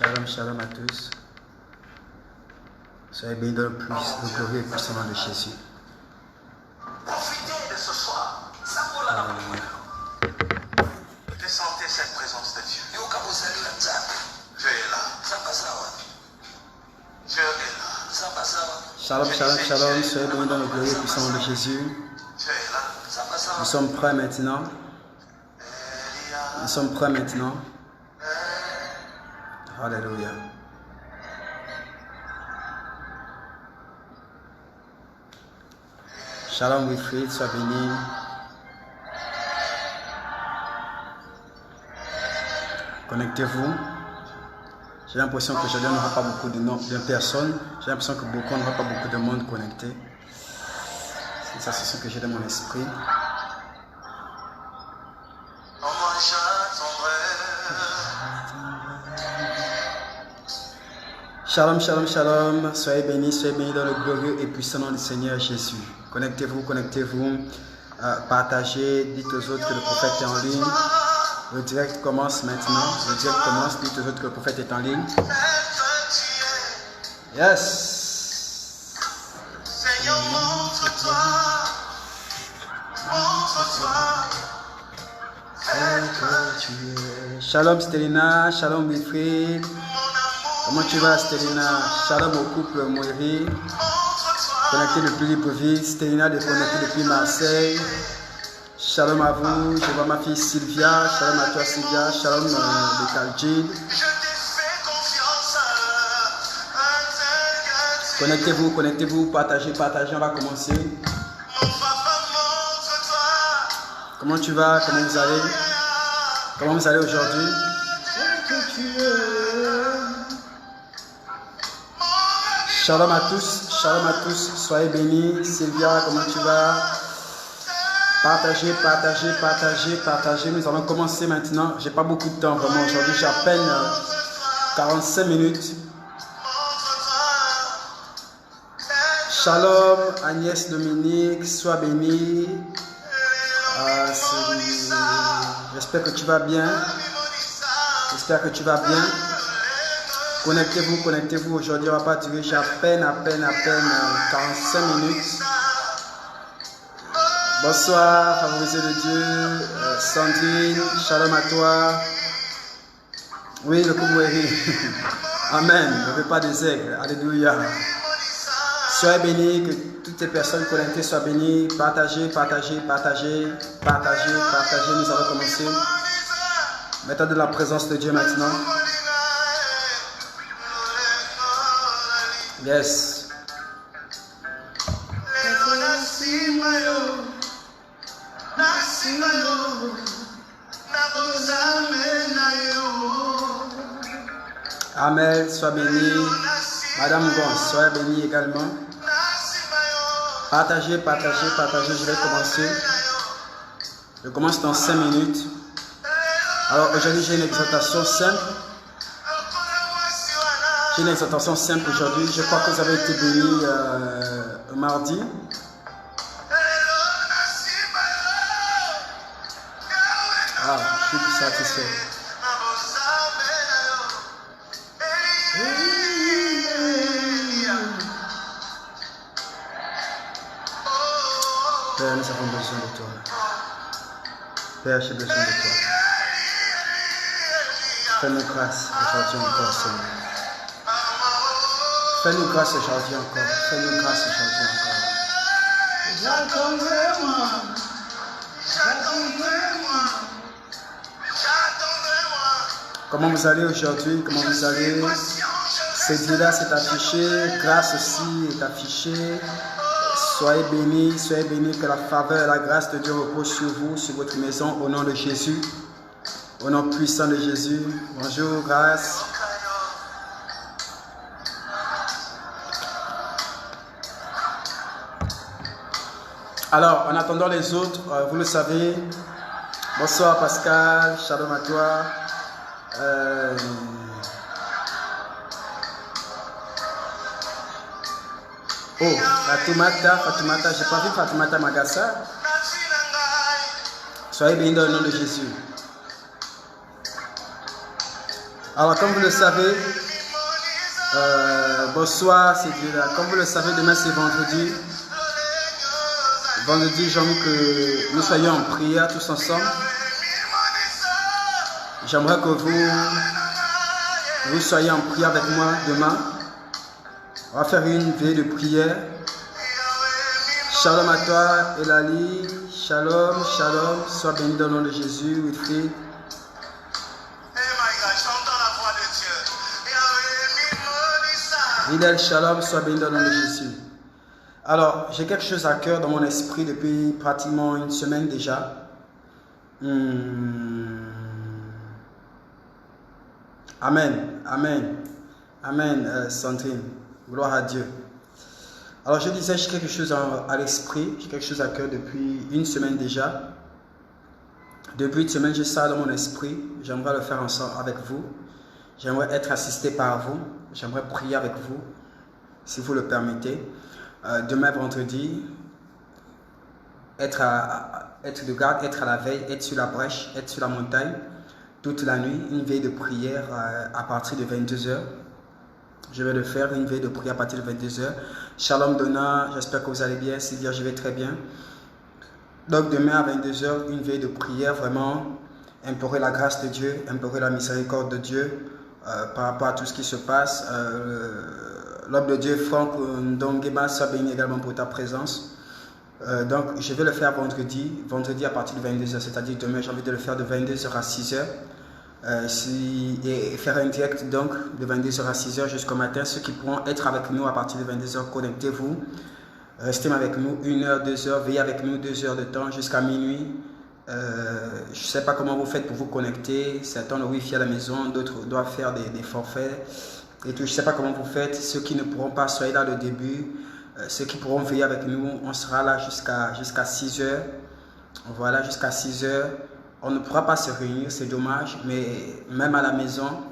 Shalom, shalom à tous. Soyez bénis dans le glorieux et puissant nom de Jésus. Profitez de ce soir. Ça vaut la peine. Ressentez cette présence de Dieu. Dieu est là. Dieu est là. Shalom, shalom, shalom. Soyez bénis dans le glorieux et puissant nom de Jésus. Dieu est là. Nous sommes prêts maintenant. Nous sommes prêts maintenant. Alléluia. Shalom Wilfried, sois béni. Connectez-vous. J'ai l'impression que aujourd'hui on n'aura pas beaucoup de personnes. J'ai l'impression que on n'aura pas beaucoup de monde connecté. C'est ça, c'est ce que j'ai dans mon esprit. Shalom, shalom, shalom. Soyez bénis dans le glorieux et puissant nom du Seigneur Jésus. Connectez-vous, connectez-vous. Partagez, dites aux autres que le prophète est en ligne. Le direct commence maintenant. Le direct commence, dites aux autres que le prophète est en ligne. Yes. Seigneur, montre-toi. Shalom Stelina, shalom Wilfried. Comment tu vas Stelina? Shalom au couple Moiri. Connecté depuis Libreville. Stelina de connecté depuis Marseille. Shalom à vous. Je vois ma fille Sylvia. Shalom à toi Sylvia. Shalom de Kaljid. Connectez-vous, connectez-vous. Partagez, partagez. On va commencer. Comment tu vas? Comment vous allez? Comment vous allez aujourd'hui? Shalom à tous, soyez bénis. Sylvia, comment tu vas? Partagez, partagez, partagez, partagez. Nous allons commencer maintenant. J'ai pas beaucoup de temps vraiment aujourd'hui, j'ai à peine 45 minutes. Shalom, Agnès Dominique, sois bénie. J'espère que tu vas bien. J'espère que tu vas bien. Connectez-vous, connectez-vous. Aujourd'hui, on va pas durer. J'ai à peine 45 minutes. Bonsoir, favorisé de Dieu. Sandrine, shalom à toi. Oui, le Koumouéri. Amen. Ne veux pas des aigles. Alléluia. Soyez bénis, que toutes les personnes connectées soient bénies. Partagez, partagez, partagez, partagez, partagez. Nous allons commencer. Mettons de la présence de Dieu maintenant. Yes. Amen, sois béni. Madame Gon, sois bénie également. Partagez, partagez, partagez. Je vais commencer. Je commence dans 5 minutes. Alors aujourd'hui, j'ai une exhortation simple. J'ai une exhortation simple aujourd'hui. Je crois que vous avez été bénis mardi. Ah, je suis satisfait. Père, nous avons besoin de toi. Père, j'ai besoin de toi. Fais-nous grâce aujourd'hui encore, Seigneur. Fais-nous grâce aujourd'hui encore. Fais-nous grâce aujourd'hui encore. J'attendrai-moi. Comment vous allez aujourd'hui? Comment vous allez? C'est là, c'est affiché. Grâce aussi est affichée. Soyez bénis, que la faveur et la grâce de Dieu reposent sur vous, sur votre maison, au nom de Jésus. Au nom puissant de Jésus. Bonjour, grâce. Alors, en attendant les autres, vous le savez. Bonsoir Pascal, shalom à toi. Oh, Fatoumata, j'ai pas vu Fatoumata Magassa. Soyez bénis dans le nom de Jésus. Alors, comme vous le savez, bonsoir, c'est Dieu là. Comme vous le savez, demain c'est vendredi. Vendredi, j'ai envie que nous soyons en prière tous ensemble. J'aimerais que vous soyez en prière avec moi demain. On va faire une veille de prière. Shalom à toi, Elali. Shalom, shalom. Sois béni dans le nom de Jésus, Wilfried. Fidèle, shalom, sois béni dans le nom de Jésus. Alors, j'ai quelque chose à cœur dans mon esprit depuis pratiquement une semaine déjà. Amen, amen, amen, Sandrine. Gloire à Dieu. Alors, je disais, j'ai quelque chose à l'esprit, j'ai quelque chose à cœur depuis une semaine déjà. Depuis une semaine, j'ai ça dans mon esprit. J'aimerais le faire ensemble avec vous. J'aimerais être assisté par vous. J'aimerais prier avec vous, si vous le permettez. Demain, vendredi, être de garde, être à la veille, être sur la brèche, être sur la montagne, toute la nuit, une veille de prière à partir de 22h. Je vais le faire, une veille de prière à partir de 22h. Shalom Donna, j'espère que vous allez bien. Sylvia, je vais très bien. Donc demain à 22h, une veille de prière, vraiment implorer la grâce de Dieu, implorer la miséricorde de Dieu par rapport à tout ce qui se passe. L'homme de Dieu, Franck Ndongema, sois béni également pour ta présence. Donc je vais le faire vendredi à partir de 22h, c'est-à-dire demain, j'ai envie de le faire de 22h à 6h. Et faire un direct donc de 22h à 6h jusqu'au matin. Ceux qui pourront être avec nous à partir de 22h, connectez-vous. Restez avec nous 1 heure, 2 heures, veillez avec nous 2 heures de temps jusqu'à minuit. Je ne sais pas comment vous faites pour vous connecter. Certains ont le wifi à la maison, d'autres doivent faire des forfaits et tout. Je ne sais pas comment vous faites. Ceux qui ne pourront pas, soyez là le début. Ceux qui pourront veiller avec nous, on sera là jusqu'à 6h. Voilà, jusqu'à 6h. On ne pourra pas se réunir, c'est dommage, mais même à la maison,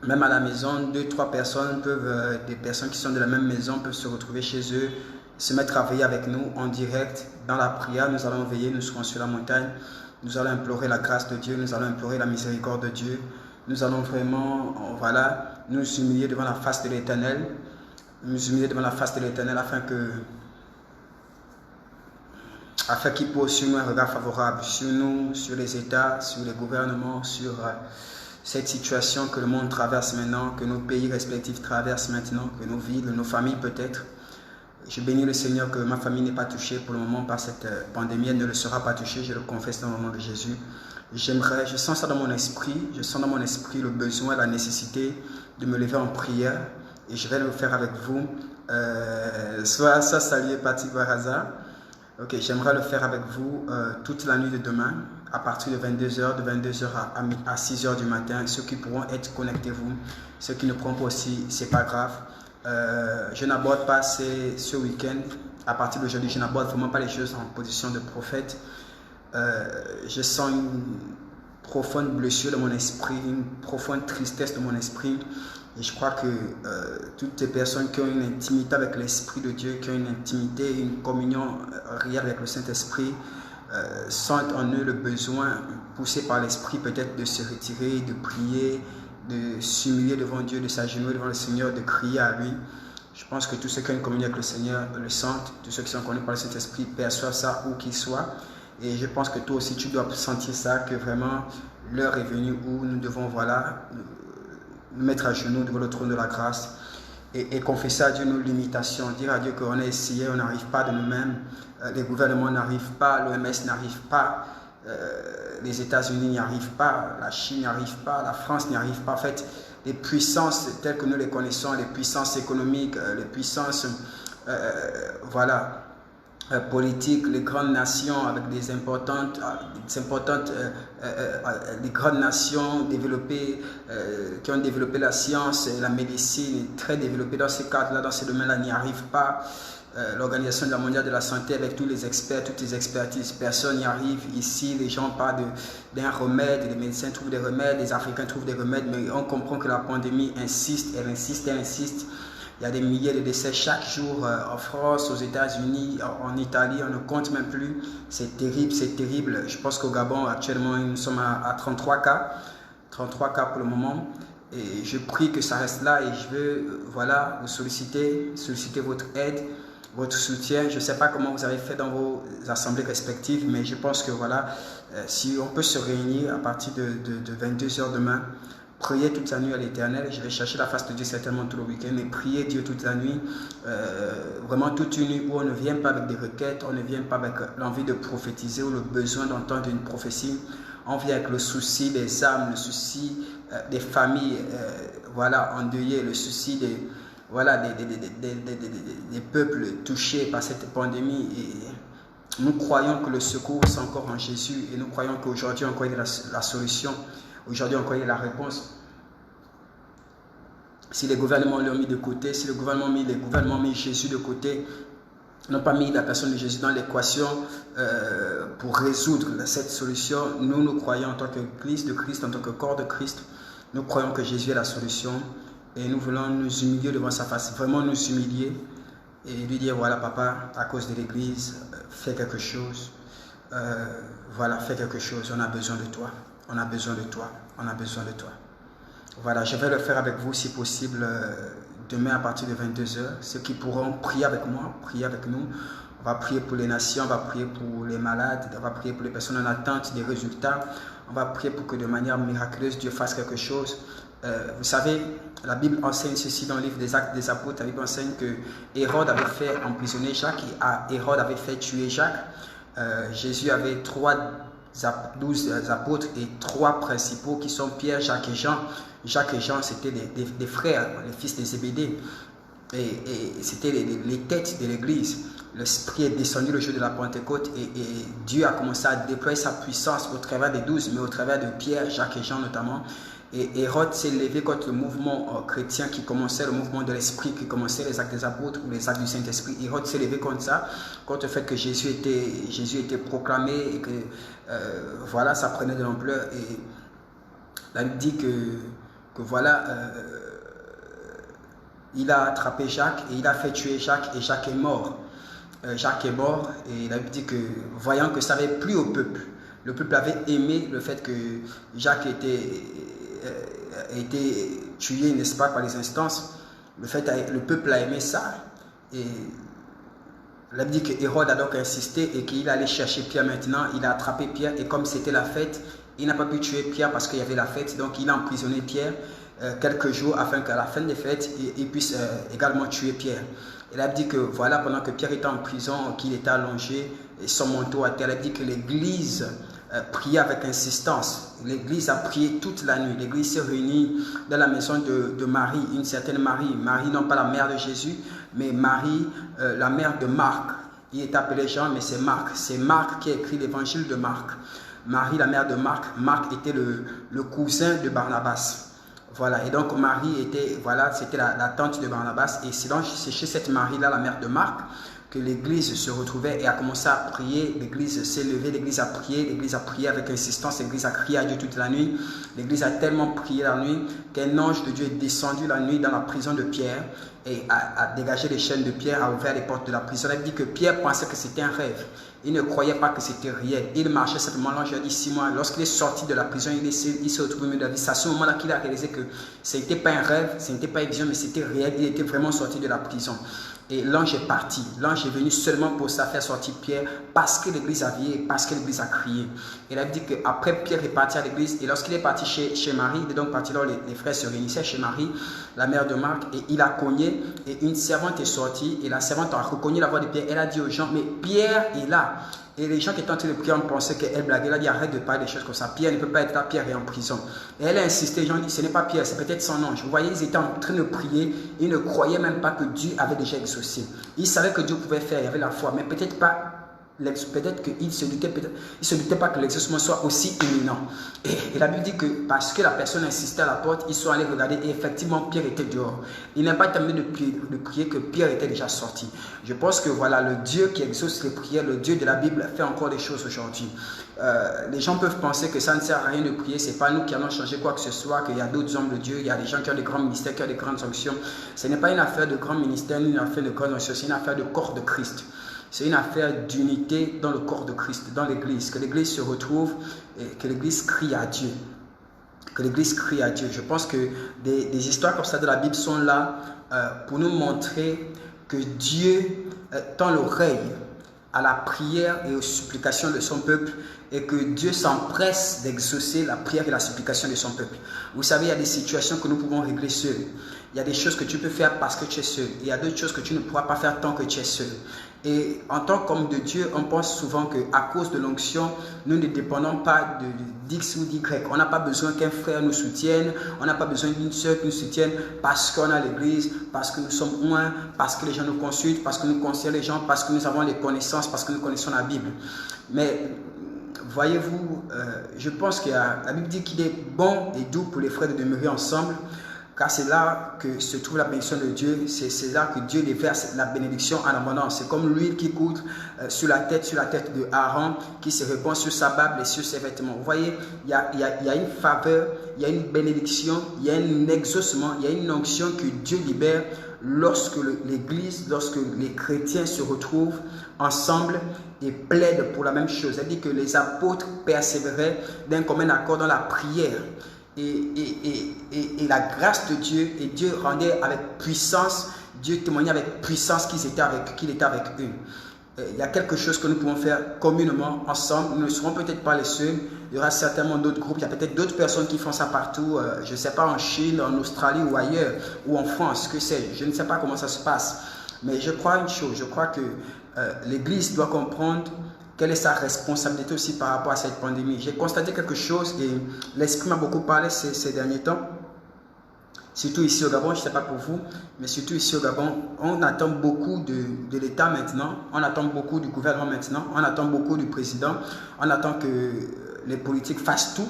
2-3 personnes peuvent, des personnes qui sont de la même maison peuvent se retrouver chez eux, se mettre à veiller avec nous en direct. Dans la prière, nous allons veiller, nous serons sur la montagne, nous allons implorer la grâce de Dieu, nous allons implorer la miséricorde de Dieu. Nous allons vraiment, voilà, nous humilier devant la face de l'Éternel, afin qu'il pose sur nous un regard favorable, sur nous, sur les États, sur les gouvernements, sur cette situation que le monde traverse maintenant, que nos pays respectifs traversent maintenant, que nos villes, nos familles peut-être. Je bénis le Seigneur que ma famille n'est pas touchée pour le moment par cette pandémie, elle ne le sera pas touchée, je le confesse dans le nom de Jésus. Je sens ça dans mon esprit, le besoin, la nécessité de me lever en prière et je vais le faire avec vous. Soit saluer Patrick Baraza. Ok, j'aimerais le faire avec vous toute la nuit de demain, à partir de 22h, à 6h du matin. Ceux qui pourront être, connectez-vous. Ceux qui ne pourront pas aussi, c'est pas grave. Je n'aborde pas ce week-end. À partir d'aujourd'hui, je n'aborde vraiment pas les choses en position de prophète. Je sens une profonde blessure de mon esprit, une profonde tristesse de mon esprit. Et je crois que toutes ces personnes qui ont une intimité avec l'Esprit de Dieu, qui ont une intimité, une communion réelle avec le Saint-Esprit, sentent en eux le besoin, poussé par l'Esprit peut-être de se retirer, de prier, de s'humilier devant Dieu, de s'agenouiller devant le Seigneur, de crier à lui. Je pense que tous ceux qui ont une communion avec le Seigneur le sentent, tous ceux qui sont connus par le Saint-Esprit perçoivent ça où qu'ils soient. Et je pense que toi aussi tu dois sentir ça, que vraiment l'heure est venue où nous devons, voilà, nous mettre à genoux devant le trône de la grâce et confesser à Dieu nos limitations, dire à Dieu qu'on a essayé, on n'arrive pas de nous-mêmes, les gouvernements n'arrivent pas, l'OMS n'arrive pas, les États-Unis n'y arrivent pas, la Chine n'y arrive pas, la France n'y arrive pas. En fait, les puissances telles que nous les connaissons, les puissances économiques, les puissances voilà, politiques, les grandes nations avec des les grandes nations développées, qui ont développé la science et la médecine, très développées dans ces cadres-là, dans ces domaines-là, n'y arrivent pas. L'Organisation mondiale de la santé avec tous les experts, toutes les expertises, personne n'y arrive. Ici, les gens parlent d'un remède, les médecins trouvent des remèdes, les Africains trouvent des remèdes, mais on comprend que la pandémie insiste, elle insiste, elle insiste. Il y a des milliers de décès chaque jour en France, aux États-Unis, en Italie, on ne compte même plus. C'est terrible, c'est terrible. Je pense qu'au Gabon, actuellement, nous sommes à 33 cas. 33 cas pour le moment. Et je prie que ça reste là et je veux voilà, vous solliciter votre aide, votre soutien. Je ne sais pas comment vous avez fait dans vos assemblées respectives, mais je pense que voilà, si on peut se réunir à partir de 22 h demain, prier toute la nuit à l'Éternel. Je vais chercher la face de Dieu certainement tout le week-end et prier Dieu toute la nuit, vraiment toute une nuit où on ne vient pas avec des requêtes, on ne vient pas avec l'envie de prophétiser ou le besoin d'entendre une prophétie. On vient avec le souci des âmes, le souci des familles voilà, endeuillées, le souci des, voilà, des peuples touchés par cette pandémie. Et nous croyons que le secours c'est encore en Jésus et nous croyons qu'aujourd'hui encore il y a la solution, aujourd'hui encore il y a la réponse. Si les gouvernements l'ont mis de côté, si les gouvernements ont mis Jésus de côté, n'ont pas mis la personne de Jésus dans l'équation pour résoudre cette solution, nous croyons en tant qu'Église de Christ, en tant que corps de Christ, nous croyons que Jésus est la solution et nous voulons nous humilier devant sa face, vraiment nous humilier et lui dire voilà papa, à cause de l'Église, fais quelque chose, voilà, fais quelque chose, on a besoin de toi, on a besoin de toi, on a besoin de toi. Voilà, je vais le faire avec vous si possible demain à partir de 22 h. Ceux qui pourront prier avec moi, prier avec nous. On va prier pour les nations, on va prier pour les malades, on va prier pour les personnes en attente des résultats. On va prier pour que de manière miraculeuse Dieu fasse quelque chose. Vous savez, la Bible enseigne ceci dans le livre des Actes des Apôtres. La Bible enseigne que Hérode avait fait emprisonner Jacques et Hérode avait fait tuer Jacques. Jésus avait 12 apôtres et 3 principaux qui sont Pierre, Jacques et Jean. Jacques et Jean, c'était des frères, les fils des Zébédée. Et c'était les têtes de l'Église. L'Esprit est descendu le jour de la Pentecôte et Dieu a commencé à déployer sa puissance au travers des 12, mais au travers de Pierre, Jacques et Jean notamment. Et Hérode s'est levé contre le mouvement chrétien qui commençait, le mouvement de l'Esprit qui commençait, les actes des apôtres ou les actes du Saint-Esprit. Hérode s'est levé contre ça, contre le fait que Jésus était proclamé et que voilà, ça prenait de l'ampleur. Et la Bible dit que voilà, il a attrapé Jacques et il a fait tuer Jacques et Jacques est mort. Jacques est mort et la Bible dit que voyant que ça n'avait plu au peuple, le peuple avait aimé le fait que Jacques était tué, n'est-ce pas, par les instances. Le peuple a aimé ça et la Bible dit que Hérode a donc insisté et qu'il allait chercher Pierre maintenant. Il a attrapé Pierre et comme c'était la fête, il n'a pas pu tuer Pierre parce qu'il y avait la fête, donc il a emprisonné Pierre quelques jours afin qu'à la fin des fêtes, il puisse également tuer Pierre. Et là, il dit que voilà, pendant que Pierre était en prison, qu'il était allongé, et son manteau à terre, il dit que l'Église priait avec insistance. L'Église a prié toute la nuit. L'Église s'est réunie dans la maison de Marie, une certaine Marie. Marie, non pas la mère de Jésus, mais Marie, la mère de Marc. Il est appelé Jean, mais c'est Marc. C'est Marc qui a écrit l'évangile de Marc. Marie, la mère de Marc. Marc était le cousin de Barnabas. Voilà, et donc Marie était, voilà, c'était la tante de Barnabas. Et c'est chez cette Marie-là, la mère de Marc, que l'Église se retrouvait et a commencé à prier. L'Église s'est levée, l'Église a prié avec insistance, l'Église a crié à Dieu toute la nuit. L'Église a tellement prié la nuit qu'un ange de Dieu est descendu la nuit dans la prison de Pierre et a dégagé les chaînes de Pierre, a ouvert les portes de la prison. Elle dit que Pierre pensait que c'était un rêve. Il ne croyait pas que c'était réel. Il marchait simplement. L'ange a dit 6 mois. Lorsqu'il est sorti de la prison, il s'est retrouvé au milieu de la vie. C'est à ce moment-là qu'il a réalisé que ce n'était pas un rêve, ce n'était pas une vision, mais c'était réel. Il était vraiment sorti de la prison. Et l'ange est parti. L'ange est venu seulement pour ça faire sortir Pierre parce que l'Église a veillé, parce que l'Église a crié. Et il a dit qu'après Pierre est parti à l'Église et lorsqu'il est parti chez Marie, il est donc parti là où les frères se réunissaient chez Marie, la mère de Marc, et il a cogné et une servante est sortie et la servante a reconnu la voix de Pierre. Elle a dit aux gens, mais Pierre est là. Et les gens qui étaient en train de prier, on pensait qu'elle blaguait. Elle a dit, arrête de parler des choses comme ça. Pierre ne peut pas être là, Pierre est en prison. Et elle a insisté, les gens ont dit, ce n'est pas Pierre, c'est peut-être son ange. Vous voyez, ils étaient en train de prier. Ils ne croyaient même pas que Dieu avait déjà exaucé. Ils savaient que Dieu pouvait faire, il y avait la foi, mais peut-être pas. Peut-être qu'ils ne se doutaient pas que l'exaucement soit aussi imminent. Et la Bible dit que parce que la personne insistait à la porte, ils sont allés regarder et effectivement Pierre était dehors. Il n'a pas terminé de prier que Pierre était déjà sorti. Je pense que voilà, le Dieu qui exauce les prières, le Dieu de la Bible fait encore des choses aujourd'hui. Les gens peuvent penser que ça ne sert à rien de prier, c'est pas nous qui allons changer quoi que ce soit, qu'il y a d'autres hommes de Dieu, il y a des gens qui ont des grands ministères, qui ont des grandes sanctions. Ce n'est pas une affaire de grands ministères, ni une affaire de grandes sanctions, c'est une affaire de corps de Christ. C'est une affaire d'unité dans le corps de Christ, dans l'Église. Que l'Église se retrouve et que l'Église crie à Dieu. que l'Église crie à Dieu. Je pense que des histoires comme ça de la Bible sont là pour nous montrer que Dieu tend l'oreille à la prière et aux supplications de son peuple et que Dieu s'empresse d'exaucer la prière et la supplication de son peuple. Vous savez, il y a des situations que nous pouvons régler seuls. Il y a des choses que tu peux faire parce que tu es seul. Et il y a d'autres choses que tu ne pourras pas faire tant que tu es seul. Et en tant qu'homme de Dieu, on pense souvent qu'à cause de l'onction, nous ne dépendons pas d'X ou d'Y. On n'a pas besoin qu'un frère nous soutienne, on n'a pas besoin d'une soeur qui nous soutienne parce qu'on a l'église, parce que nous sommes loin, parce que les gens nous consultent, parce que nous conseillons les gens, parce que nous avons les connaissances, parce que nous connaissons la Bible. Mais voyez-vous, je pense que la Bible dit qu'il est bon et doux pour les frères de demeurer ensemble. Car c'est là que se trouve la bénédiction de Dieu, c'est là que Dieu déverse la bénédiction en abondance. C'est comme l'huile qui coule sur la tête de Aaron, qui se répand sur sa barbe et sur ses vêtements. Vous voyez, il y a une faveur, il y a une bénédiction, il y a un exaucement, il y a une onction que Dieu libère lorsque l'Église, lorsque les chrétiens se retrouvent ensemble et plaident pour la même chose. C'est-à-dire que les apôtres persévéraient d'un commun accord dans la prière. Et la grâce de Dieu, et Dieu rendait avec puissance, Dieu témoignait avec puissance qu'il était avec eux. Il y a quelque chose que nous pouvons faire communément, ensemble. Nous ne serons peut-être pas les seuls. Il y aura certainement d'autres groupes. Il y a peut-être d'autres personnes qui font ça partout. Je ne sais pas, en Chine, en Australie ou ailleurs, ou en France, que sais-je. Je ne sais pas comment ça se passe. Mais je crois une chose. Je crois que l'Église doit comprendre quelle est sa responsabilité aussi par rapport à cette pandémie. J'ai constaté quelque chose et l'Esprit m'a beaucoup parlé ces derniers temps. Surtout ici au Gabon, je ne sais pas pour vous, mais surtout ici au Gabon, on attend beaucoup de l'État maintenant, on attend beaucoup du gouvernement maintenant, on attend beaucoup du président, on attend que les politiques fassent tout.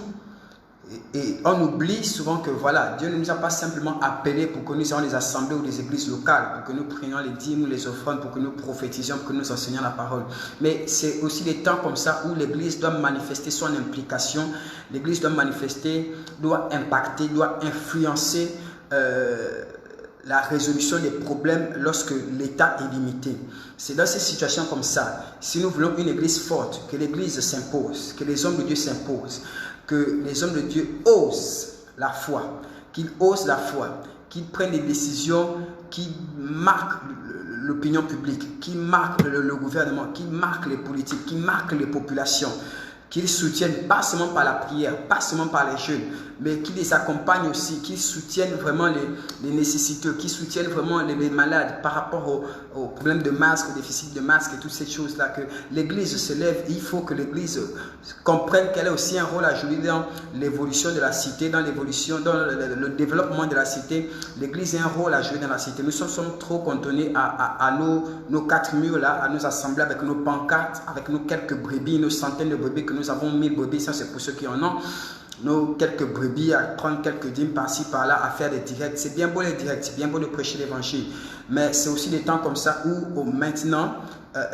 Et on oublie souvent que voilà, Dieu ne nous a pas simplement appelés pour que nous ayons des assemblées ou des églises locales, pour que nous prenions les dîmes ou les offrandes, pour que nous prophétisions, pour que nous enseignions la parole. Mais c'est aussi des temps comme ça où l'église doit manifester son implication, l'église doit manifester, doit impacter, doit influencer la résolution des problèmes lorsque l'État est limité. C'est dans ces situations comme ça, si nous voulons une église forte, que l'église s'impose, que les hommes de Dieu s'imposent, que les hommes de Dieu osent la foi, qu'ils osent la foi, qu'ils prennent des décisions qui marquent l'opinion publique, qui marquent le gouvernement, qui marquent les politiques, qui marquent les populations, qu'ils soutiennent pas seulement par la prière, pas seulement par les jeûnes, mais qu'ils les accompagnent aussi, qu'ils soutiennent vraiment les nécessiteux, qu'ils soutiennent vraiment les malades par rapport aux problèmes de masques, au déficit de masques et toutes ces choses-là, que l'Église se lève. Il faut que l'Église comprenne qu'elle a aussi un rôle à jouer dans l'évolution de la cité, dans l'évolution, dans le développement de la cité. L'Église a un rôle à jouer dans la cité. Nous sommes trop cantonnés à nos quatre murs là, à nos assemblées avec nos pancartes, avec nos quelques brebis, nos centaines de brebis, que nous avons 1000 brebis, ça c'est pour ceux qui en ont. Nos quelques brebis, à prendre quelques dîmes par-ci par-là, à faire des directs. C'est bien beau les directs, c'est bien beau de prêcher l'évangile. Mais c'est aussi des temps comme ça où maintenant,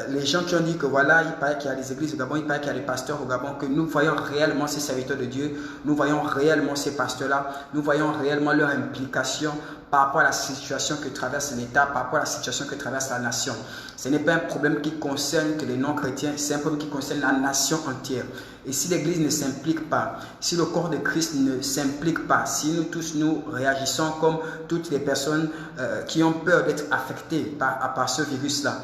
les gens qui ont dit que voilà, il paraît qu'il y a des églises au Gabon, il paraît qu'il y a des pasteurs au Gabon, que nous voyons réellement ces serviteurs de Dieu, nous voyons réellement ces pasteurs-là, nous voyons réellement leur implication par rapport à la situation que traverse l'État, par rapport à la situation que traverse la nation. Ce n'est pas un problème qui concerne que les non-chrétiens, c'est un problème qui concerne la nation entière. Et si l'Église ne s'implique pas, si le corps de Christ ne s'implique pas, si nous tous nous réagissons comme toutes les personnes qui ont peur d'être affectées par ce virus-là,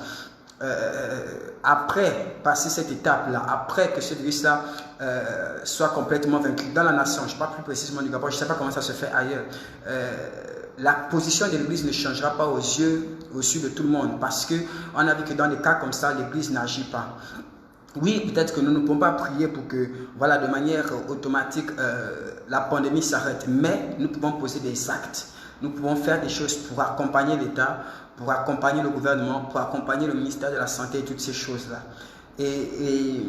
après passer cette étape-là, après que ce virus-là soit complètement vaincu dans la nation, je ne parle plus précisément du Gabon, je ne sais pas comment ça se fait ailleurs, la position de l'Église ne changera pas aux yeux de tout le monde, parce qu'on a vu que dans des cas comme ça, l'Église n'agit pas. Oui, peut-être que nous ne pouvons pas prier pour que, voilà, de manière automatique, la pandémie s'arrête, mais nous pouvons poser des actes. Nous pouvons faire des choses pour accompagner l'État, pour accompagner le gouvernement, pour accompagner le ministère de la Santé et toutes ces choses-là. Et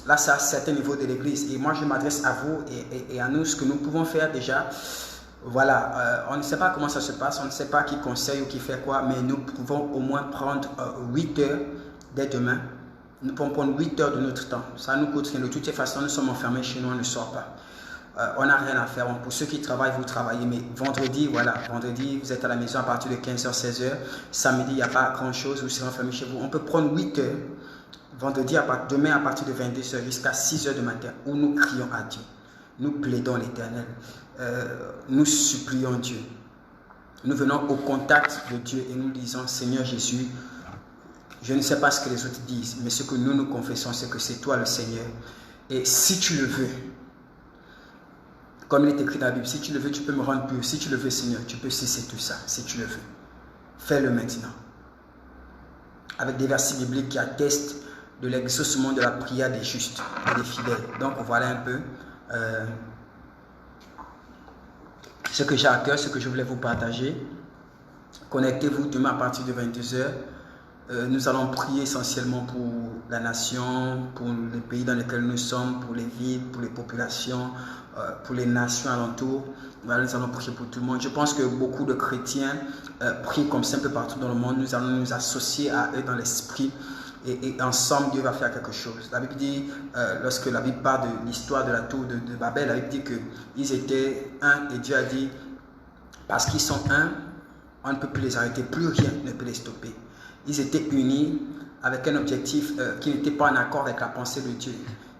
là, c'est à un certain niveau de l'Église. Et moi, je m'adresse à vous et à nous, ce que nous pouvons faire déjà. Voilà, on ne sait pas comment ça se passe, on ne sait pas qui conseille ou qui fait quoi, mais nous pouvons au moins prendre 8 heures dès demain. Nous pouvons prendre 8 heures de notre temps. Ça nous coûte rien. De toutes les façons, nous sommes enfermés chez nous, on ne sort pas. On n'a rien à faire. Bon, pour ceux qui travaillent, vous travaillez. Mais vendredi, voilà, vendredi, vous êtes à la maison à partir de 15h, 16h. Samedi, il n'y a pas grand-chose, vous serez enfermés chez vous. On peut prendre 8 heures. Vendredi, demain à partir de 22h jusqu'à 6h du matin, où nous crions à Dieu. nous plaidons l'Éternel. Nous supplions Dieu. Nous venons au contact de Dieu et nous disons, Seigneur Jésus, je ne sais pas ce que les autres disent, mais ce que nous confessons, c'est que c'est toi le Seigneur. Et si tu le veux, comme il est écrit dans la Bible, si tu le veux, tu peux me rendre pur. Si tu le veux, Seigneur, tu peux cesser tout ça, si tu le veux. Fais-le maintenant. Avec des versets bibliques qui attestent de l'exaucement de la prière des justes et des fidèles. Donc voilà un peu ce que j'ai à cœur, ce que je voulais vous partager. Connectez-vous demain à partir de 22h. Nous allons prier essentiellement pour la nation, pour les pays dans lesquels nous sommes, pour les villes, pour les populations, pour les nations alentours. Voilà, nous allons prier pour tout le monde. Je pense que beaucoup de chrétiens prient comme ça un peu partout dans le monde. Nous allons nous associer à eux dans l'esprit et ensemble Dieu va faire quelque chose. La Bible dit, lorsque la Bible parle de l'histoire de la tour de Babel, la Bible dit qu'ils étaient un et Dieu a dit, parce qu'ils sont un, on ne peut plus les arrêter, plus rien ne peut les stopper. Ils étaient unis avec un objectif qui n'était pas en accord avec la pensée de Dieu.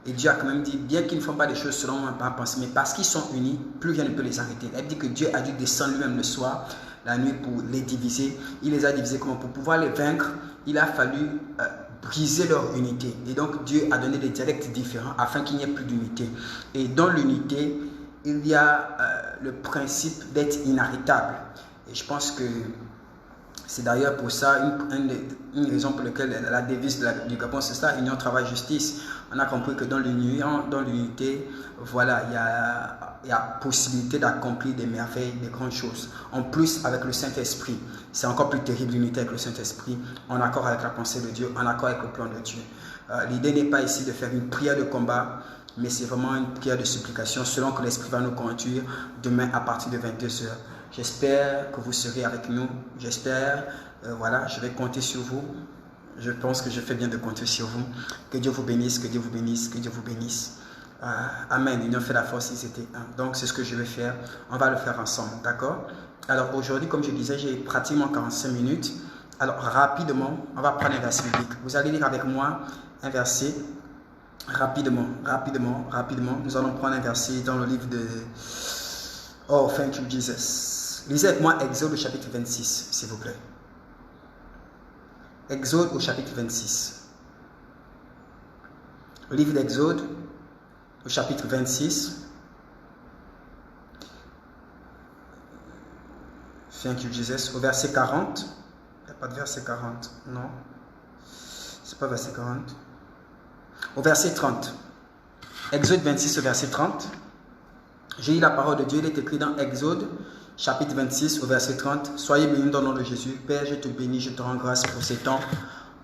Et Dieu a quand même dit, bien qu'ils ne font pas des choses selon ma pensée, mais parce qu'ils sont unis, plus rien ne peut les arrêter. Elle dit que Dieu a dû descendre lui-même le soir, la nuit, pour les diviser. Il les a divisés comment? Pour pouvoir les vaincre, il a fallu briser leur unité. Et donc Dieu a donné des dialectes différents afin qu'il n'y ait plus d'unité. Et dans l'unité, il y a le principe d'être inarrêtable. Et je pense que c'est d'ailleurs pour ça une raison pour laquelle la devise du Gabon, c'est ça, union, travail, justice. On a compris que dans l'union, dans l'unité, voilà, il y a possibilité d'accomplir des merveilles, des grandes choses. En plus, avec le Saint-Esprit, c'est encore plus terrible l'unité avec le Saint-Esprit, en accord avec la pensée de Dieu, en accord avec le plan de Dieu. L'idée n'est pas ici de faire une prière de combat, mais c'est vraiment une prière de supplication, selon que l'Esprit va nous conduire demain à partir de 22h. J'espère que vous serez avec nous. J'espère, voilà, je vais compter sur vous. Je pense que je fais bien de compter sur vous. Que Dieu vous bénisse, que Dieu vous bénisse, que Dieu vous bénisse. Amen. Union fait la force, ils étaient un. Donc, c'est ce que je vais faire. On va le faire ensemble, d'accord? Alors, aujourd'hui, comme je disais, j'ai pratiquement 45 minutes. Alors, rapidement, on va prendre un verset biblique. Vous allez lire avec moi un verset. Rapidement. Nous allons prendre un verset dans le livre de... Oh, thank you, Jesus. Lisez avec moi Exode au chapitre 26, s'il vous plaît. Exode au chapitre 26. Le livre d'Exode au chapitre 26. Thank you, Jesus. Au verset 40. Il n'y a pas de verset 40. Non. C'est pas verset 40. Au verset 30. Exode 26 au verset 30. J'ai eu la parole de Dieu. Il est écrit dans Exode chapitre 26 au verset 30. Soyez bénis dans le nom de Jésus. Père, je te bénis, je te rends grâce pour ces temps.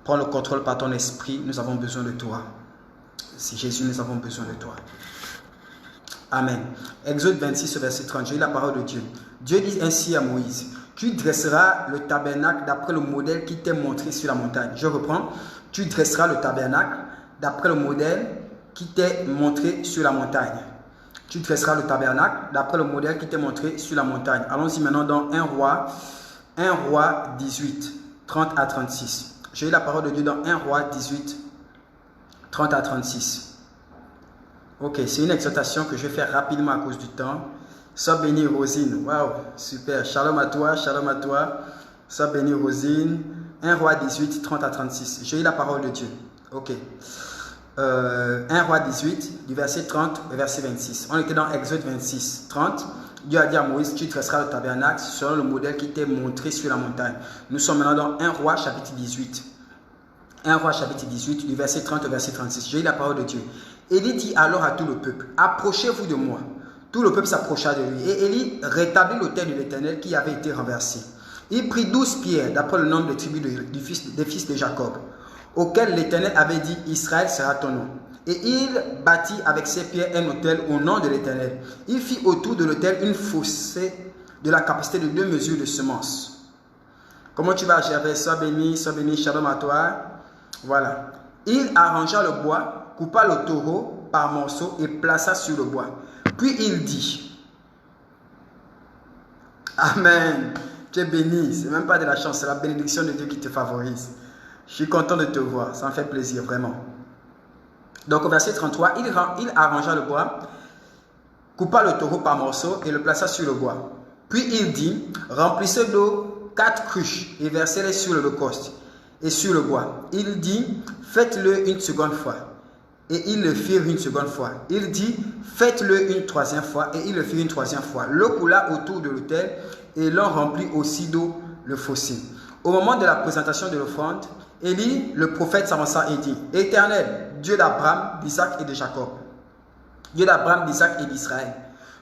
Prends le contrôle par ton esprit. Nous avons besoin de toi. Si Jésus, nous avons besoin de toi. Amen. Exode 26 au verset 30. J'ai eu la parole de Dieu. Dieu dit ainsi à Moïse. Tu dresseras le tabernacle d'après le modèle qui t'est montré sur la montagne. Je reprends. Tu dresseras le tabernacle d'après le modèle qui t'est montré sur la montagne. Tu dresseras le tabernacle d'après le modèle qui t'est montré sur la montagne. Allons-y maintenant dans 1 Roi 18, 30 à 36. J'ai eu la parole de Dieu dans 1 Roi 18, 30 à 36. Ok, c'est une exhortation que je vais faire rapidement à cause du temps. Sois béni Rosine. Waouh, super. Shalom à toi, shalom à toi. Sois béni Rosine. 1 Roi 18, 30 à 36. J'ai eu la parole de Dieu. Ok. 1 Roi 18, du verset 30 au verset 26. On était dans Exode 26, 30. Dieu a dit à Moïse, tu dresseras le tabernacle selon le modèle qui t'est montré sur la montagne. Nous sommes maintenant dans 1 Roi chapitre 18. 1 Roi chapitre 18, du verset 30 au verset 36. J'ai eu la parole de Dieu. Élie dit alors à tout le peuple, approchez-vous de moi. Tout le peuple s'approcha de lui. Et Élie rétablit l'autel de l'Éternel qui avait été renversé. Il prit 12 pierres d'après le nombre des tribus des fils de Jacob, auquel l'Éternel avait dit, Israël sera ton nom. Et il bâtit avec ses pierres un autel au nom de l'Éternel. Il fit autour de l'autel une fossée de la capacité de 2 mesures de semences. Comment tu vas, Gervais? Sois béni, shalom à toi. Voilà. Il arrangea le bois, coupa le taureau par morceaux et plaça sur le bois. Puis il dit, Amen. Tu es béni. Ce n'est même pas de la chance, c'est la bénédiction de Dieu qui te favorise. Je suis content de te voir, ça me fait plaisir, vraiment. Donc au verset 33, il arrangea le bois, coupa le taureau par morceaux et le plaça sur le bois. Puis il dit, remplissez d'eau 4 cruches et versez-les sur l'holocauste et sur le bois. Il dit, faites-le une seconde fois. Et ils le firent une seconde fois. Il dit, faites-le une troisième fois. Et ils le firent une troisième fois. L'eau coula autour de l'autel et l'on remplit aussi d'eau le fossé. Au moment de la présentation de l'offrande, Élie, le prophète, s'avança et dit, Éternel, Dieu d'Abraham, d'Isaac et de Jacob, Dieu d'Abraham, d'Isaac et d'Israël,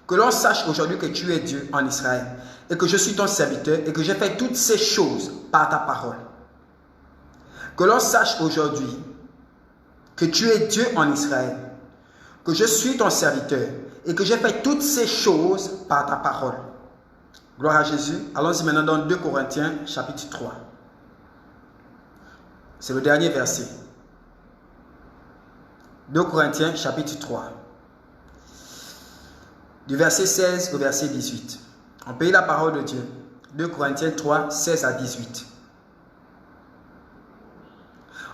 que l'on sache aujourd'hui que tu es Dieu en Israël et que je suis ton serviteur et que j'ai fait toutes ces choses par ta parole. Que l'on sache aujourd'hui que tu es Dieu en Israël, que je suis ton serviteur et que j'ai fait toutes ces choses par ta parole. Gloire à Jésus. Allons-y maintenant dans 2 Corinthiens chapitre 3. C'est le dernier verset. 2 Corinthiens chapitre 3. Du verset 16 au verset 18. On peut lire la parole de Dieu. 2 Corinthiens 3, 16 à 18.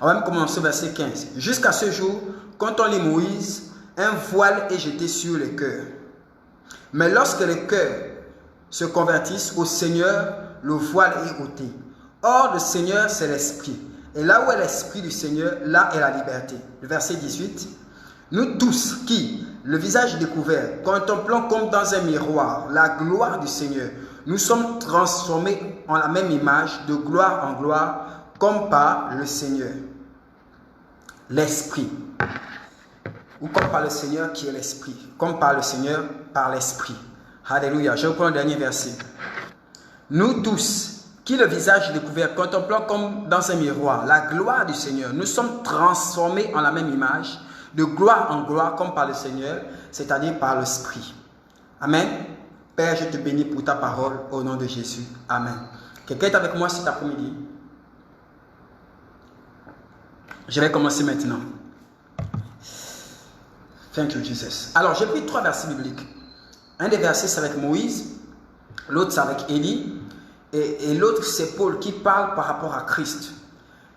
On va même commencer au verset 15. Jusqu'à ce jour, quand on lit Moïse, un voile est jeté sur les cœurs. Mais lorsque les cœurs se convertissent au Seigneur, le voile est ôté. Or, le Seigneur, c'est l'Esprit. Et là où est l'Esprit du Seigneur, là est la liberté. Le verset 18. Nous tous qui, le visage découvert, contemplons comme dans un miroir la gloire du Seigneur, nous sommes transformés en la même image, de gloire en gloire, comme par le Seigneur. L'Esprit. Ou comme par le Seigneur qui est l'Esprit. Comme par le Seigneur, par l'Esprit. Alléluia. Je reprends le dernier verset. Nous tous, qui le visage découvert, contemplons comme dans un miroir la gloire du Seigneur, nous sommes transformés en la même image, de gloire en gloire, comme par le Seigneur, c'est-à-dire par l'Esprit. Amen. Père, je te bénis pour ta parole au nom de Jésus. Amen. Quelqu'un est avec moi cet après-midi? Je vais commencer maintenant. Thank you, Jesus. Alors, j'ai pris 3 versets bibliques. Un des versets, c'est avec Moïse. L'autre, c'est avec Élie. Et l'autre, c'est Paul qui parle par rapport à Christ.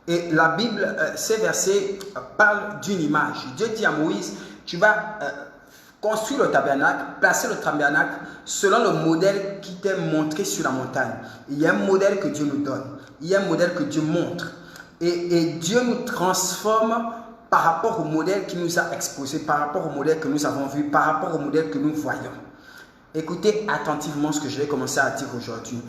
Et la Bible, ces versets parlent d'une image. Dieu dit à Moïse, tu vas construire le tabernacle, placer le tabernacle selon le modèle qui t'est montré sur la montagne. Il y a un modèle que Dieu nous donne. Il y a un modèle que Dieu montre. Et Dieu nous transforme par rapport au modèle qui nous a exposé, par rapport au modèle que nous avons vu, par rapport au modèle que nous voyons. Écoutez attentivement ce que je vais commencer à dire aujourd'hui.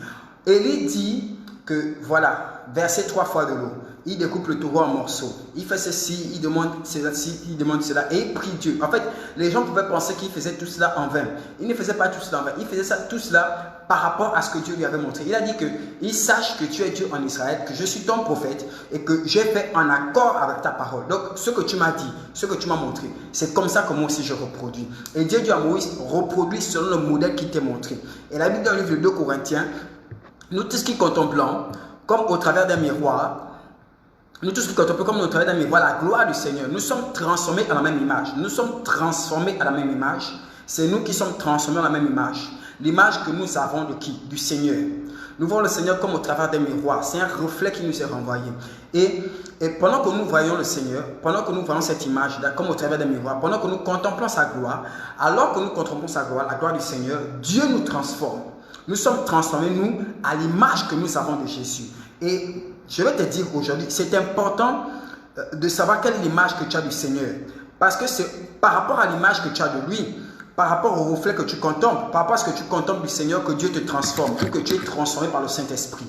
Élie dit que, voilà, verser 3 fois de l'eau. Il découpe le taureau en morceaux. Il fait ceci, il demande ceci, il demande cela. Et il prie Dieu. En fait, les gens pouvaient penser qu'il faisait tout cela en vain. Il ne faisait pas tout cela en vain. Il faisait tout cela par rapport à ce que Dieu lui avait montré. Il a dit qu'il sache que tu es Dieu en Israël, que je suis ton prophète et que j'ai fait en accord avec ta parole. Donc, ce que tu m'as dit, ce que tu m'as montré, c'est comme ça que moi aussi je reproduis. Et Dieu dit à Moïse, reproduis selon le modèle qui t'est montré. Et la Bible dans le livre de 2 Corinthiens, nous tous qui contemplons, comme au travers d'un miroir, nous tous qui contemplons comme au travers d'un miroir la gloire du Seigneur, nous sommes transformés à la même image. Nous sommes transformés à la même image. C'est nous qui sommes transformés à la même image. L'image que nous avons de qui? Du Seigneur. Nous voyons le Seigneur comme au travers d'un miroir. C'est un reflet qui nous est renvoyé. Et pendant que nous voyons le Seigneur, pendant que nous voyons cette image comme au travers d'un miroir, pendant que nous contemplons sa gloire, alors que nous contemplons sa gloire, la gloire du Seigneur, Dieu nous transforme. Nous sommes transformés, nous, à l'image que nous avons de Jésus. Et je vais te dire aujourd'hui, c'est important de savoir quelle est l'image que tu as du Seigneur. Parce que c'est par rapport à l'image que tu as de lui, par rapport au reflet que tu contemples, par rapport à ce que tu contemples du Seigneur, que Dieu te transforme, ou que tu es transformé par le Saint-Esprit.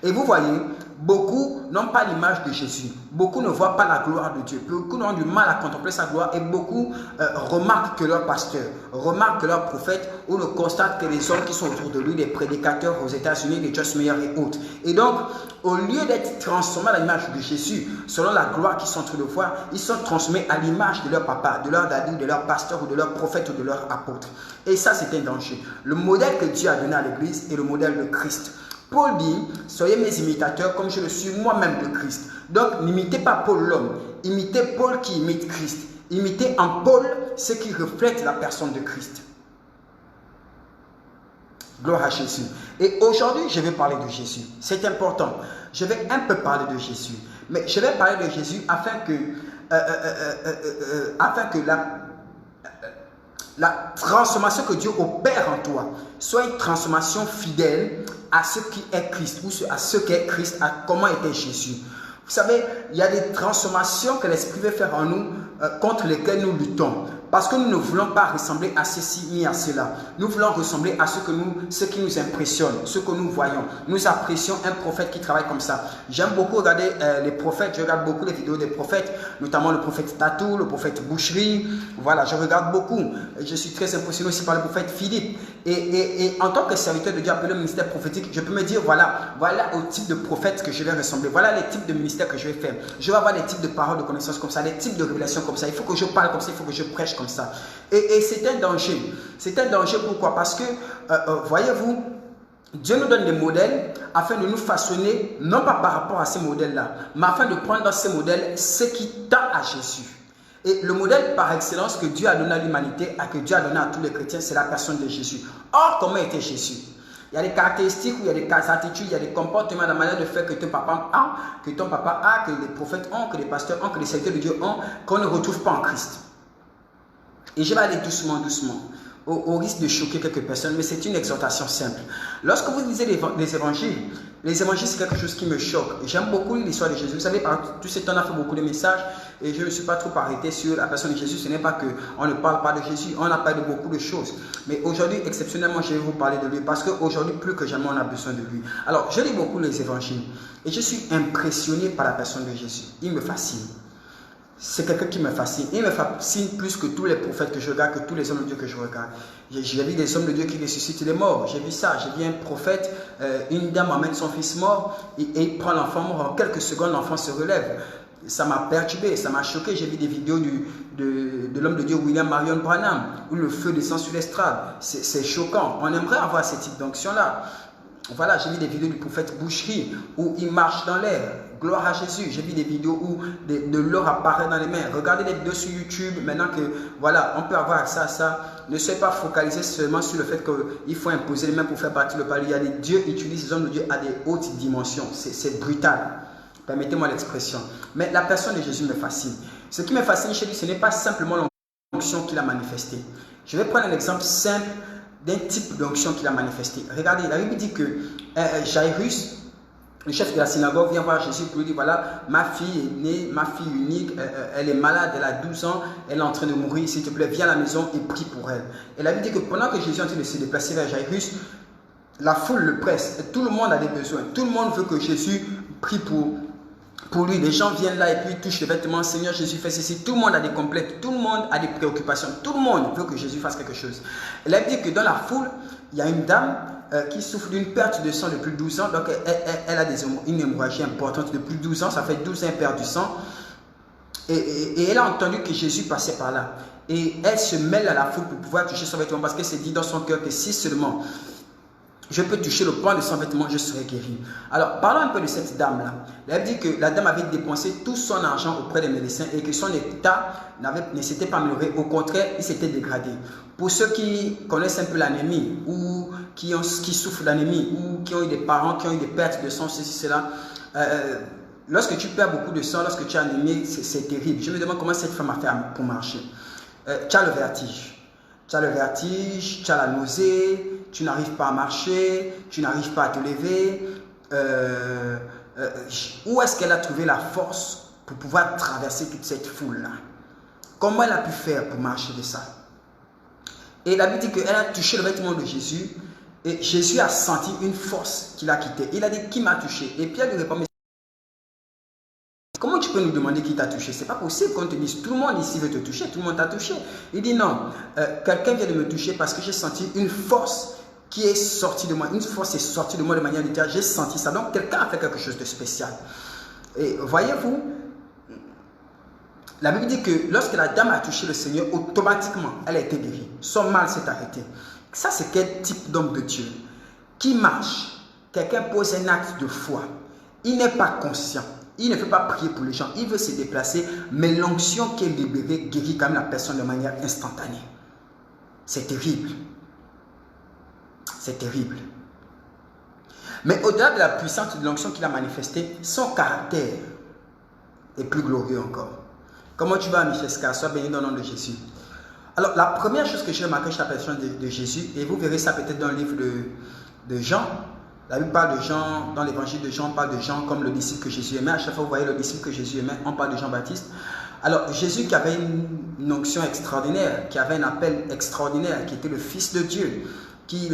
Et vous voyez, beaucoup n'ont pas l'image de Jésus. Beaucoup ne voient pas la gloire de Dieu. Beaucoup ont du mal à contempler sa gloire et beaucoup remarquent que leur pasteur, remarquent que leur prophète ou ne constatent que les hommes qui sont autour de lui, les prédicateurs aux États-Unis, les Joyce Meyer et autres. Et donc, au lieu d'être transformés à l'image de Jésus, selon la gloire qu'ils sont en train de voir, ils sont transformés à l'image de leur papa, de leur daddy, de leur pasteur ou de leur prophète ou de leur apôtre. Et ça, c'est un danger. Le modèle que Dieu a donné à l'Église est le modèle de Christ. Paul dit, soyez mes imitateurs comme je le suis moi-même de Christ. Donc, n'imitez pas Paul l'homme, imitez Paul qui imite Christ. Imitez en Paul ce qui reflète la personne de Christ. Gloire à Jésus. Et aujourd'hui, je vais parler de Jésus. C'est important. Je vais un peu parler de Jésus. Mais je vais parler de Jésus afin que la transformation que Dieu opère en toi soit une transformation fidèle à ce qui est Christ, ou à ce qu'est Christ, à comment était Jésus. Vous savez, il y a des transformations que l'Esprit veut faire en nous contre lesquelles nous luttons. Parce que nous ne voulons pas ressembler à ceci ni à cela. Nous voulons ressembler à ce qui nous impressionne, ce que nous voyons. Nous apprécions un prophète qui travaille comme ça. J'aime beaucoup regarder les prophètes. Je regarde beaucoup les vidéos des prophètes, notamment le prophète Tatou, le prophète Boucherie. Voilà, je regarde beaucoup. Je suis très impressionné aussi par le prophète Philippe. Et en tant que serviteur de Dieu appelé au ministère prophétique, je peux me dire, voilà au type de prophète que je vais ressembler. Voilà les types de ministères que je vais faire. Je vais avoir les types de paroles de connaissances comme ça, les types de révélations comme ça. Il faut que je parle comme ça, il faut que je prêche comme ça. Et c'est un danger. C'est un danger pourquoi? Parce que, voyez-vous, Dieu nous donne des modèles afin de nous façonner, non pas par rapport à ces modèles-là, mais afin de prendre dans ces modèles ce qui tend à Jésus. Et le modèle par excellence que Dieu a donné à l'humanité, que Dieu a donné à tous les chrétiens, c'est la personne de Jésus. Or, comment était Jésus? Il y a des caractéristiques, il y a des attitudes, il y a des comportements, la manière de faire que ton papa a, que les prophètes ont, que les pasteurs ont, que les serviteurs de Dieu ont, qu'on ne retrouve pas en Christ. Et je vais aller doucement, au risque de choquer quelques personnes, mais c'est une exhortation simple. Lorsque vous lisez les évangiles c'est quelque chose qui me choque. J'aime beaucoup l'histoire de Jésus. Vous savez, par tout ce temps, on a fait beaucoup de messages et je ne me suis pas trop arrêté sur la personne de Jésus. Ce n'est pas qu'on ne parle pas de Jésus, on a parlé de beaucoup de choses. Mais aujourd'hui, exceptionnellement, je vais vous parler de lui parce qu'aujourd'hui, plus que jamais, on a besoin de lui. Alors, je lis beaucoup les évangiles et je suis impressionné par la personne de Jésus. Il me fascine. C'est quelqu'un qui me fascine. Il me fascine plus que tous les prophètes que je regarde, que tous les hommes de Dieu que je regarde. J'ai vu des hommes de Dieu qui ressuscitent les morts. J'ai vu ça. J'ai vu un prophète, une dame amène son fils mort et il prend l'enfant mort. En quelques secondes, l'enfant se relève. Ça m'a perturbé, ça m'a choqué. J'ai vu des vidéos de l'homme de Dieu William Marion Branham où le feu descend sur l'estrade. C'est choquant. On aimerait avoir ce type d'onction-là. Voilà, j'ai vu des vidéos du prophète Boucherie où il marche dans l'air. Gloire à Jésus. J'ai vu des vidéos où de l'or apparaît dans les mains. Regardez les vidéos sur YouTube. Maintenant que, voilà, on peut avoir accès à ça. Ne soyez pas focalisé seulement sur le fait qu'il faut imposer les mains pour faire partie le palais. Il y a Dieu utilise les hommes de Dieu à des hautes dimensions. C'est brutal. Permettez-moi l'expression. Mais la personne de Jésus me fascine. Ce qui me fascine chez lui, ce n'est pas simplement l'onction qu'il a manifestée. Je vais prendre un exemple simple d'un type d'onction qu'il a manifesté. Regardez, la Bible dit que Jairus, le chef de la synagogue, vient voir Jésus pour lui dire, voilà, ma fille est née, ma fille unique, elle est malade, elle a 12 ans, elle est en train de mourir, s'il te plaît, viens à la maison et prie pour elle. Et la Bible dit que pendant que Jésus est en train de se déplacer vers Jairus, la foule le presse, et tout le monde a des besoins, tout le monde veut que Jésus prie pour lui. Les gens viennent là et puis touchent les vêtements. Seigneur Jésus, fais ceci. Tout le monde a des complexes. Tout le monde a des préoccupations. Tout le monde veut que Jésus fasse quelque chose. Elle a dit que dans la foule, il y a une dame qui souffre d'une perte de sang depuis 12 ans. Donc, elle a une hémorragie importante depuis 12 ans. Ça fait 12 ans qu'elle perd du sang. Et elle a entendu que Jésus passait par là. Et elle se mêle à la foule pour pouvoir toucher son vêtement parce qu'elle s'est dit dans son cœur que si seulement je peux toucher le pan de son vêtement, je serai guéri. Alors, parlons un peu de cette dame-là. Elle dit que la dame avait dépensé tout son argent auprès des médecins et que son état ne s'était pas amélioré. Au contraire, il s'était dégradé. Pour ceux qui connaissent un peu l'anémie ou qui souffrent d'anémie ou qui ont eu des parents qui ont eu des pertes de sang, ceci, cela, lorsque tu perds beaucoup de sang, lorsque tu es anémie, c'est terrible. Je me demande comment cette femme a fait pour marcher. Tu as le vertige. Tu as le vertige, tu as la nausée, tu n'arrives pas à marcher, tu n'arrives pas à te lever. Où est-ce qu'elle a trouvé la force pour pouvoir traverser toute cette foule-là? Comment elle a pu faire pour marcher de ça? Et la Bible dit qu'elle a touché le vêtement de Jésus et Jésus a senti une force qui l'a quitté. Il a dit, qui m'a touché? Et Pierre lui répond, comment tu peux nous demander qui t'a touché? C'est pas possible qu'on te dise, tout le monde ici veut te toucher, tout le monde t'a touché. Il dit non, quelqu'un vient de me toucher parce que j'ai senti une force qui est sortie de moi. Une force est sortie de moi de manière littéraire, j'ai senti ça. Donc quelqu'un a fait quelque chose de spécial. Et voyez-vous, la Bible dit que lorsque la dame a touché le Seigneur, automatiquement, elle a été guérie. Son mal s'est arrêté. Ça, c'est quel type d'homme de Dieu? Qui marche? Quelqu'un pose un acte de foi. Il n'est pas conscient. Il ne peut pas prier pour les gens. Il veut se déplacer, mais l'onction qui est libérée guérit quand même la personne de manière instantanée. C'est terrible. C'est terrible. Mais au-delà de la puissance de l'onction qu'il a manifestée, son caractère est plus glorieux encore. Comment tu vas, Michel Ska? Sois béni dans le nom de Jésus. Alors, la première chose que j'ai remarqué chez la personne de Jésus, et vous verrez ça peut-être dans le livre de Jean, la Bible parle de Jean, dans l'évangile de Jean, on parle de Jean comme le disciple que Jésus aimait. À chaque fois, vous voyez le disciple que Jésus aimait, on parle de Jean-Baptiste. Alors, Jésus qui avait une onction extraordinaire, qui avait un appel extraordinaire, qui était le Fils de Dieu, qui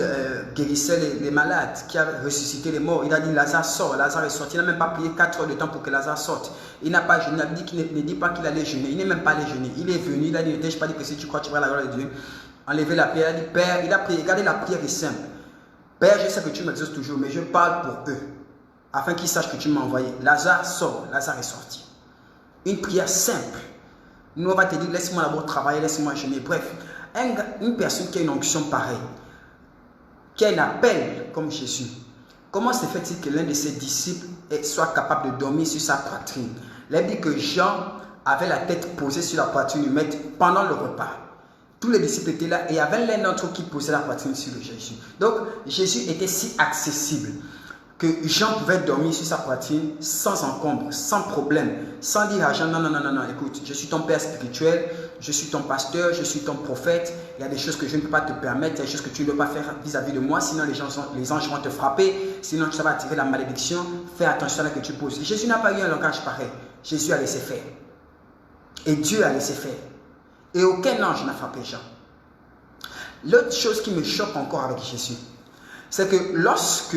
guérissait les malades, qui a ressuscité les morts. Il a dit Lazare sort, Lazare est sorti. Il n'a même pas prié 4 heures de temps pour que Lazare sorte. Il n'a pas jeûné, il a dit qu'il ne dit pas qu'il allait jeûner. Il n'est même pas allé jeûner. Il est venu, il a dit, ne t'ai-je pas dit que si tu crois, tu verras la gloire de Dieu. Enlever la pierre, il a dit, Père, il a prié. Regardez, la prière est simple. Père, je sais que tu m'exauces toujours, mais je parle pour eux, afin qu'ils sachent que tu m'as envoyé. Lazare sort, Lazare est sorti. Une prière simple. Nous, on va te dire, laisse-moi d'abord travailler, laisse-moi jeûner. Bref, une personne qui a une onction pareille, qui a un appel comme Jésus, comment se fait-il que l'un de ses disciples soit capable de dormir sur sa poitrine? Il dit que Jean avait la tête posée sur la poitrine du maître pendant le repas. Tous les disciples étaient là et il y avait l'un d'entre eux qui posait la poitrine sur le Jésus. Donc Jésus était si accessible que Jean pouvait dormir sur sa poitrine sans encombre, sans problème, sans dire à Jean, non, écoute, je suis ton père spirituel, je suis ton pasteur, je suis ton prophète, il y a des choses que je ne peux pas te permettre, il y a des choses que tu ne peux pas faire vis-à-vis de moi, sinon les anges vont te frapper, sinon ça va attirer la malédiction, fais attention à ce que tu poses. Jésus n'a pas eu un langage pareil, Jésus a laissé faire. Et Dieu a laissé faire. Et aucun ange n'a frappé Jean. L'autre chose qui me choque encore avec Jésus, c'est que lorsque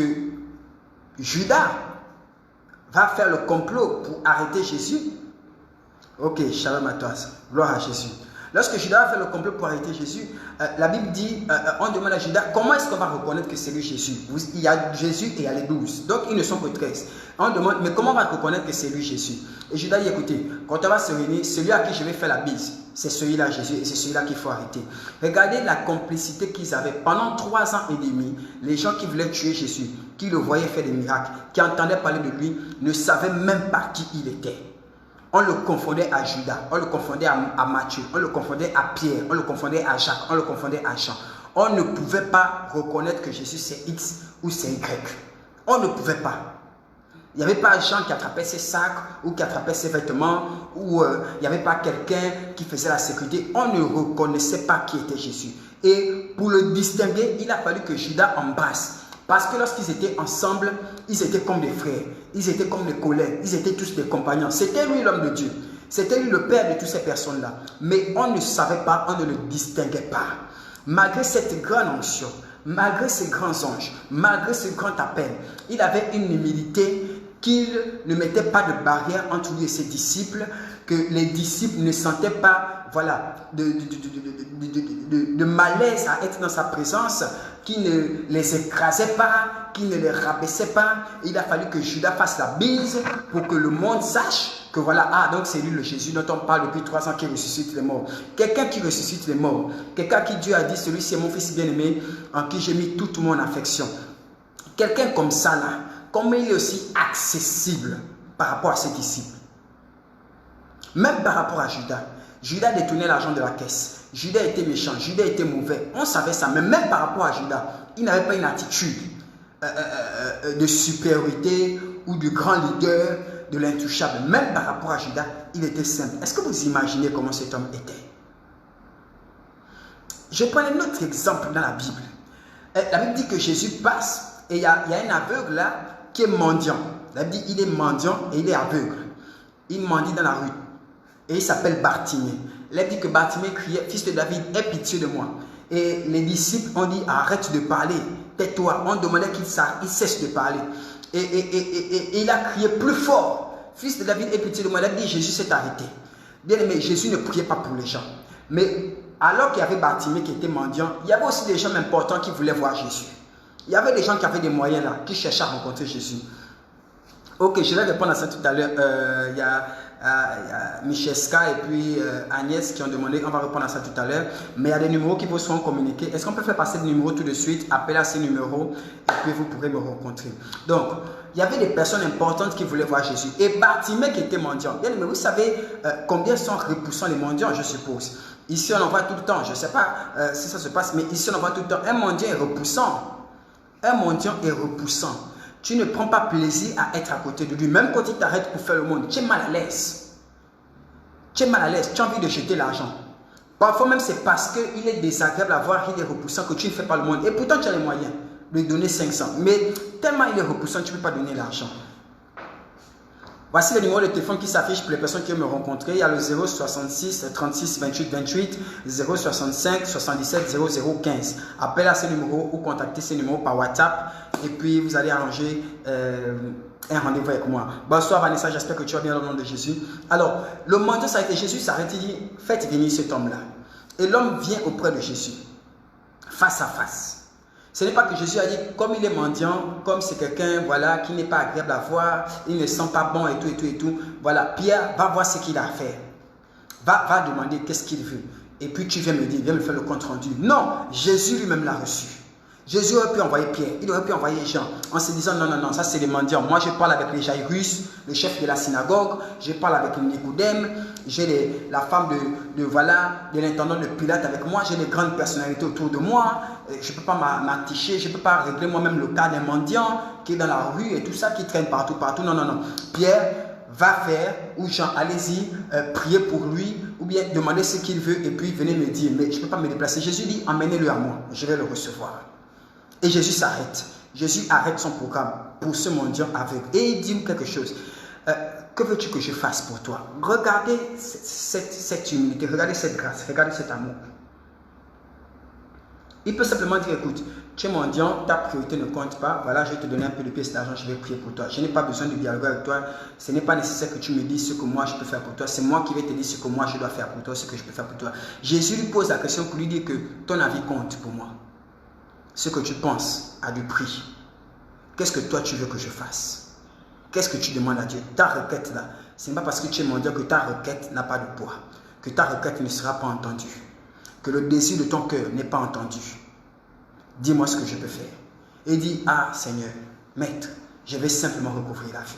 Judas va faire le complot pour arrêter Jésus. Ok, shalom à toi, gloire à Jésus. Lorsque Judas va faire le complot pour arrêter Jésus, la Bible dit, on demande à Judas, comment est-ce qu'on va reconnaître que c'est lui Jésus? Il y a Jésus et il y a les 12, donc ils ne sont que 13. On demande, mais comment on va reconnaître que c'est lui Jésus? Et Judas dit, écoutez, quand on va se réunir, celui à qui je vais faire la bise, c'est celui-là Jésus et c'est celui-là qu'il faut arrêter. Regardez la complicité qu'ils avaient. Pendant 3 ans et demi, les gens qui voulaient tuer Jésus, qui le voyaient faire des miracles, qui entendaient parler de lui, ne savaient même pas qui il était. On le confondait à Judas, on le confondait à Matthieu, on le confondait à Pierre, on le confondait à Jacques, on le confondait à Jean. On ne pouvait pas reconnaître que Jésus c'est X ou c'est Y. On ne pouvait pas. Il n'y avait pas Jean qui attrapait ses sacs ou qui attrapait ses vêtements ou il n'y avait pas quelqu'un qui faisait la sécurité. On ne reconnaissait pas qui était Jésus. Et pour le distinguer, il a fallu que Judas embrasse. Parce que lorsqu'ils étaient ensemble, ils étaient comme des frères, ils étaient comme des collègues, ils étaient tous des compagnons. C'était lui l'homme de Dieu, c'était lui le père de toutes ces personnes-là. Mais on ne savait pas, on ne le distinguait pas. Malgré cette grande onction, malgré ces grands anges, malgré ce grand appel, il avait une humilité qu'il ne mettait pas de barrière entre lui et ses disciples, que les disciples ne sentaient pas de malaise à être dans sa présence, qui ne les écrasait pas, qui ne les rabaissait pas. Il a fallu que Judas fasse la bise pour que le monde sache que voilà, ah donc c'est lui le Jésus dont on parle depuis 3 ans qui ressuscite les morts. Quelqu'un qui ressuscite les morts, quelqu'un qui Dieu a dit, celui-ci est mon fils bien-aimé en qui j'ai mis toute mon affection. Quelqu'un comme ça là, comme il est aussi accessible par rapport à ses disciples. Même par rapport à Judas. Judas détournait l'argent de la caisse. Judas était méchant, Judas était mauvais. On savait ça, mais même par rapport à Judas, il n'avait pas une attitude de supériorité ou de grand leader, de l'intouchable. Même par rapport à Judas, il était simple. Est-ce que vous imaginez comment cet homme était? Je prends un autre exemple dans la Bible. La Bible dit que Jésus passe et il y a un aveugle là qui est mendiant. La Bible dit il est mendiant et il est aveugle. Il mendie dans la rue. Et il s'appelle Bartimée. Il dit que Bartimée criait, fils de David, aie pitié de moi. Et les disciples ont dit, arrête de parler, tais-toi. On demandait qu'il cesse de parler. Et il a crié plus fort, fils de David, aie pitié de moi. Il a dit, Jésus s'est arrêté. Mais Jésus ne priait pas pour les gens. Mais alors qu'il y avait Bartimée qui était mendiant, il y avait aussi des gens importants qui voulaient voir Jésus. Il y avait des gens qui avaient des moyens là, qui cherchaient à rencontrer Jésus. Ok, je vais répondre à ça tout à l'heure. Il y a Micheska et puis Agnès qui ont demandé, on va répondre à ça tout à l'heure. Mais il y a des numéros qui vous seront communiqués. Est-ce qu'on peut faire passer le numéro tout de suite? Appelez à ces numéros et puis vous pourrez me rencontrer. Donc, il y avait des personnes importantes qui voulaient voir Jésus. Et Bartimée qui était mendiant. Bien, mais vous savez combien sont repoussants les mendiants, je suppose. Ici, on en voit tout le temps. Je ne sais pas si ça se passe, mais ici, on en voit tout le temps. Un mendiant est repoussant. Un mendiant est repoussant. Tu ne prends pas plaisir à être à côté de lui. Même quand il t'arrête pour faire le monde, tu es mal à l'aise. Tu es mal à l'aise. Tu as envie de jeter l'argent. Parfois même c'est parce qu'il est désagréable à voir, il est repoussant que tu ne fais pas le monde. Et pourtant tu as les moyens de lui donner 500. Mais tellement il est repoussant, tu ne peux pas donner l'argent. Voici le numéro de téléphone qui s'affiche pour les personnes qui veulent me rencontrer. Il y a le 066 36 28 28 065 77 00 15. Appelez à ce numéro ou contactez ce numéro par WhatsApp et puis vous allez arranger un rendez-vous avec moi. Bonsoir Vanessa, j'espère que tu vas bien au nom de Jésus. Alors, le mendiant s'arrête et Jésus s'arrête, il dit, faites venir cet homme-là. Et l'homme vient auprès de Jésus, face à face. Ce n'est pas que Jésus a dit, comme il est mendiant, comme c'est quelqu'un voilà, qui n'est pas agréable à voir, il ne sent pas bon et tout, et tout, et tout. Voilà, Pierre va voir ce qu'il a à faire. Va demander qu'est-ce qu'il veut. Et puis tu viens me dire, viens me faire le compte rendu. Non, Jésus lui-même l'a reçu. Jésus aurait pu envoyer Pierre, il aurait pu envoyer Jean, en se disant, non, non, non, ça c'est les mendiants. Moi je parle avec les Jairus, le chef de la synagogue, je parle avec le Nicodème, j'ai la femme de l'intendant de Pilate avec moi, j'ai des grandes personnalités autour de moi, je ne peux pas m'atticher, je ne peux pas régler moi-même le cas d'un mendiant qui est dans la rue et tout ça, qui traîne partout, partout. Non, non, non. Pierre va faire, ou Jean, allez-y, priez pour lui, ou bien demandez ce qu'il veut, et puis venez me dire, mais je ne peux pas me déplacer. Jésus dit, emmenez-le à moi, je vais le recevoir. Et Jésus s'arrête. Jésus arrête son programme pour ce mendiant aveugle. Et il dit quelque chose. Que veux-tu que je fasse pour toi? Regardez cette humilité, regardez cette grâce, regardez cet amour. Il peut simplement dire, écoute, tu es mendiant, ta priorité ne compte pas. Voilà, je vais te donner un peu de pièces d'argent, je vais prier pour toi. Je n'ai pas besoin de dialoguer avec toi. Ce n'est pas nécessaire que tu me dises ce que moi je peux faire pour toi. C'est moi qui vais te dire ce que moi je dois faire pour toi, ce que je peux faire pour toi. Jésus lui pose la question pour lui dire que ton avis compte pour moi. Ce que tu penses a du prix. Qu'est-ce que toi tu veux que je fasse? Qu'est-ce que tu demandes à Dieu? Ta requête là, ce n'est pas parce que tu es mendiant que ta requête n'a pas de poids, que ta requête ne sera pas entendue, que le désir de ton cœur n'est pas entendu. Dis-moi ce que je peux faire. Et dis, ah Seigneur, Maître, je vais simplement recouvrir la vue.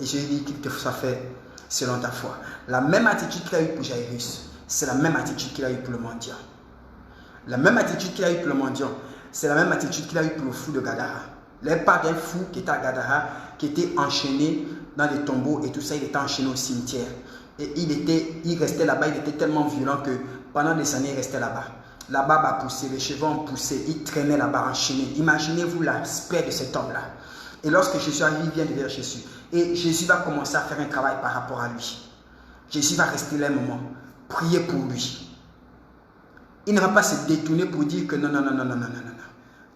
Et je lui dis qu'il te soit fait selon ta foi. La même attitude qu'il a eu pour Jairus, c'est la même attitude qu'il a eu pour le mendiant. La même attitude qu'il a eu pour le mendiant, c'est la même attitude qu'il a eu pour le fou de Gadara. Il n'est pas d'un fou qui était à Gadara, qui était enchaîné dans les tombeaux et tout ça, il était enchaîné au cimetière. Et il restait là-bas, il était tellement violent que pendant des années, il restait là-bas. La barbe a poussé, les cheveux ont poussé, il traînait là-bas enchaîné. Imaginez-vous l'aspect de cet homme-là. Et lorsque Jésus arrive, il vient de vers Jésus. Et Jésus va commencer à faire un travail par rapport à lui. Jésus va rester là un moment, prier pour lui. Il ne va pas se détourner pour dire que non, non, non, non, non, non, non, non.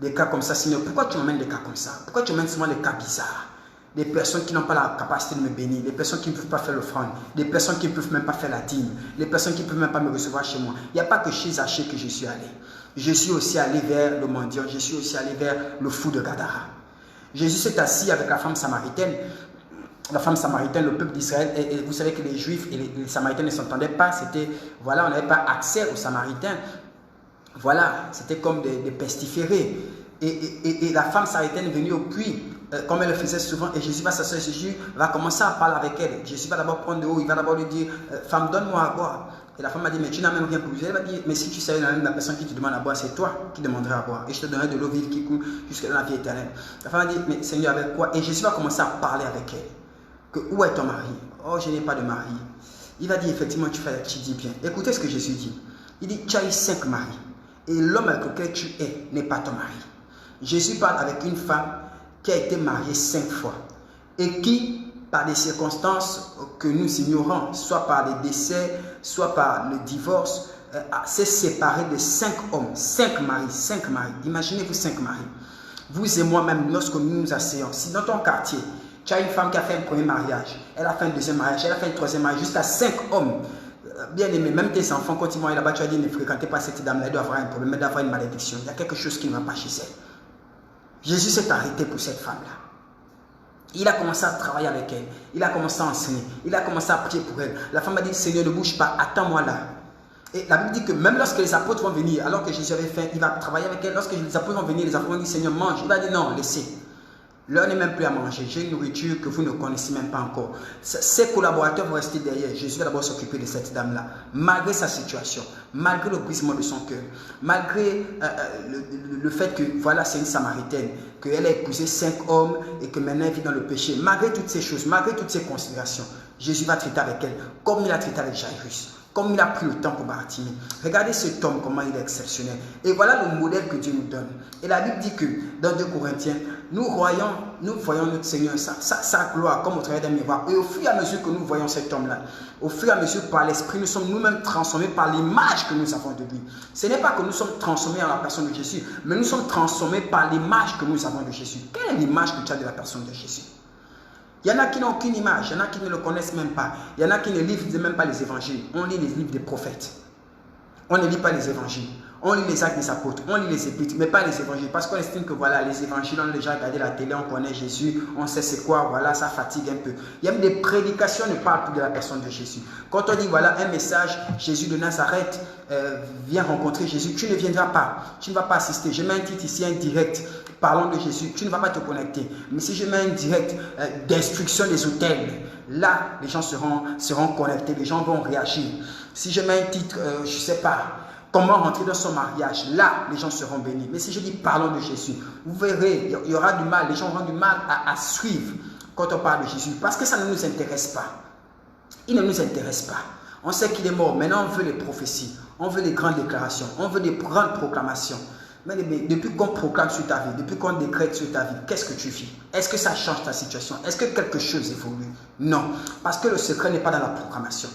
Des cas comme ça, Seigneur, pourquoi tu m'emmènes des cas comme ça? Pourquoi tu m'emmènes seulement des cas bizarres? Des personnes qui n'ont pas la capacité de me bénir, des personnes qui ne peuvent pas faire l'offrande, des personnes qui ne peuvent même pas faire la dîme, des personnes qui ne peuvent même pas me recevoir chez moi. Il n'y a pas que chez Zachée que je suis allé. Je suis aussi allé vers le mendiant, je suis aussi allé vers le fou de Gadara. Jésus s'est assis avec la femme samaritaine. La femme samaritaine, le peuple d'Israël, et vous savez que les Juifs et les Samaritains ne s'entendaient pas, c'était, voilà, on n'avait pas accès aux Samaritains. Voilà, c'était comme des pestiférés. Et la femme samaritaine est venue au puits, comme elle le faisait souvent, et Jésus va s'asseoir, Jésus va commencer à parler avec elle. Jésus va d'abord prendre de haut, il va d'abord lui dire, femme, donne-moi à boire. Et la femme a dit, mais tu n'as même rien pour lui. Elle va dire, mais si tu savais la personne qui te demande à boire, c'est toi qui demanderais à boire. Et je te donnerai de l'eau vive qui coule jusqu'à la vie éternelle. La femme a dit, mais Seigneur, avec quoi? Et Jésus va commencer à parler avec elle. Que, où est ton mari? Oh, je n'ai pas de mari. Il va dire, effectivement, tu dis bien. Écoutez ce que Jésus dit. Il dit, tu as eu 5 maris. Et l'homme avec lequel tu es n'est pas ton mari. Jésus parle avec une femme qui a été mariée 5 fois. Et qui, par des circonstances que nous ignorons, soit par les décès, soit par le divorce, s'est séparée de 5 hommes. 5 maris, 5 maris. Imaginez-vous 5 maris. Vous et moi-même, lorsque nous nous asseyons, si dans ton quartier, tu as une femme qui a fait un premier mariage, elle a fait un deuxième mariage, elle a fait un troisième mariage, jusqu'à 5 hommes. Bien aimé, même tes enfants, quand ils vont aller là-bas, tu as dit ne fréquentez pas cette dame-là, elle doit avoir un problème, elle doit avoir une malédiction. Il y a quelque chose qui ne va pas chez elle. Jésus s'est arrêté pour cette femme-là. Il a commencé à travailler avec elle, il a commencé à enseigner, il a commencé à prier pour elle. La femme a dit, Seigneur, ne bouge pas, attends-moi là. Et la Bible dit que même lorsque les apôtres vont venir, alors que Jésus avait faim, il va travailler avec elle. Lorsque les apôtres vont venir, les apôtres vont dire, Seigneur, mange. Il va dire, non, laissez. L'heure n'est même plus à manger. J'ai une nourriture que vous ne connaissez même pas encore. Ses collaborateurs vont rester derrière. Jésus va d'abord s'occuper de cette dame-là. Malgré sa situation, malgré le brisement de son cœur, malgré le fait que voilà, c'est une Samaritaine, qu'elle a épousé 5 hommes et que maintenant elle vit dans le péché. Malgré toutes ces choses, malgré toutes ces considérations, Jésus va traiter avec elle comme il a traité avec Jairus. comme il a pris le temps pour Bartimée. Regardez cet homme, comment il est exceptionnel. Et voilà le modèle que Dieu nous donne. Et la Bible dit que dans 2 Corinthiens, nous voyons notre Seigneur, sa gloire, comme au travers d'un miroir. Et au fur et à mesure que nous voyons cet homme-là, au fur et à mesure par l'Esprit, nous sommes nous-mêmes transformés par l'image que nous avons de lui. Ce n'est pas que nous sommes transformés en la personne de Jésus, mais nous sommes transformés par l'image que nous avons de Jésus. Quelle est l'image que tu as de la personne de Jésus? Il y en a qui n'ont aucune image, il y en a qui ne le connaissent même pas. Il y en a qui ne lisent même pas les évangiles. On lit les livres des prophètes. On ne lit pas les évangiles. On lit les actes des apôtres, on lit les épîtres, mais pas les évangiles. Parce qu'on estime que voilà, les évangiles, on a déjà regardé la télé, on connaît Jésus, on sait c'est quoi, voilà, ça fatigue un peu. Il y a même des prédications ne parlent plus de la personne de Jésus. Quand on dit voilà un message, Jésus de Nazareth vient rencontrer Jésus, tu ne viendras pas, tu ne vas pas assister. Je mets un titre ici, un direct, parlons de Jésus, tu ne vas pas te connecter. Mais si je mets un direct d'instruction des hôtels, là, les gens seront connectés, les gens vont réagir. Si je mets un titre, je ne sais pas, comment rentrer dans son mariage, là, les gens seront bénis. Mais si je dis parlons de Jésus, vous verrez, il y aura du mal, les gens auront du mal à suivre quand on parle de Jésus, parce que ça ne nous intéresse pas. Il ne nous intéresse pas. On sait qu'il est mort, maintenant on veut les prophéties, on veut les grandes déclarations, on veut des grandes proclamations. Mais depuis qu'on proclame sur ta vie, depuis qu'on décrète sur ta vie, qu'est-ce que tu vis? Est-ce que ça change ta situation? Est-ce que quelque chose évolue? Non, parce que le secret n'est pas dans la proclamation.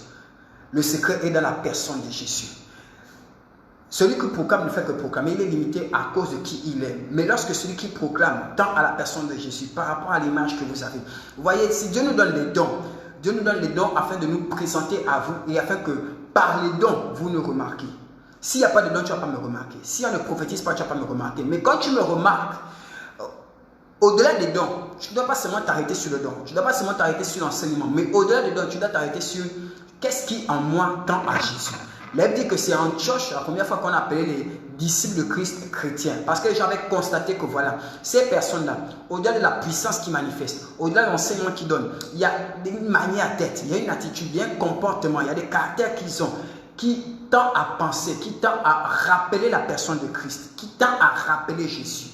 Le secret est dans la personne de Jésus. Celui qui proclame ne fait que proclamer, il est limité à cause de qui il est. Mais lorsque celui qui proclame tend à la personne de Jésus par rapport à l'image que vous avez. Vous voyez, si Dieu nous donne les dons, Dieu nous donne les dons afin de nous présenter à vous et afin que par les dons, vous nous remarquez. S'il n'y a pas de dons, tu ne vas pas me remarquer. Si on ne prophétise pas, tu ne vas pas me remarquer. Mais quand tu me remarques, au-delà des dons, tu ne dois pas seulement t'arrêter sur le don. Tu ne dois pas seulement t'arrêter sur l'enseignement. Mais au-delà des dons, tu dois t'arrêter sur qu'est-ce qui en moi tend à Jésus. La Bible dit que c'est en Antioche la première fois qu'on appelait les disciples de Christ chrétiens. Parce que j'avais constaté que voilà, ces personnes-là, au-delà de la puissance qu'ils manifestent, au-delà de l'enseignement qu'ils donnent, il y a une manière d'être, il y a une attitude, il y a un comportement, il y a des caractères qu'ils ont, qui tend à penser, qui tend à rappeler la personne de Christ, qui tend à rappeler Jésus.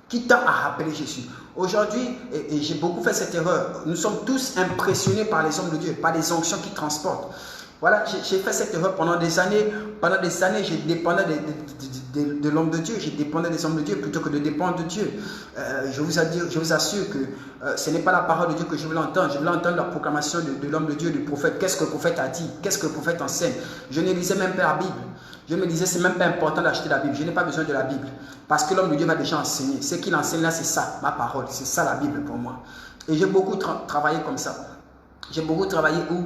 Qui tend à rappeler Jésus. Aujourd'hui, et j'ai beaucoup fait cette erreur, nous sommes tous impressionnés par les hommes de Dieu, par les onctions qui transportent. Voilà, j'ai fait cette erreur pendant des années. Pendant des années, j'ai dépendais de l'homme de Dieu. J'ai dépendais des hommes de Dieu plutôt que de dépendre de Dieu. Je vous assure que ce n'est pas la parole de Dieu que je voulais entendre. Je voulais entendre la proclamation de l'homme de Dieu, du prophète. Qu'est-ce que le prophète a dit? Qu'est-ce que le prophète enseigne? Je ne lisais même pas la Bible. Je me disais, c'est même pas important d'acheter la Bible. Je n'ai pas besoin de la Bible. Parce que l'homme de Dieu va déjà enseigner. Ce qu'il enseigne là, c'est ça, ma parole. C'est ça la Bible pour moi. Et j'ai beaucoup travaillé comme ça. J'ai beaucoup travaillé où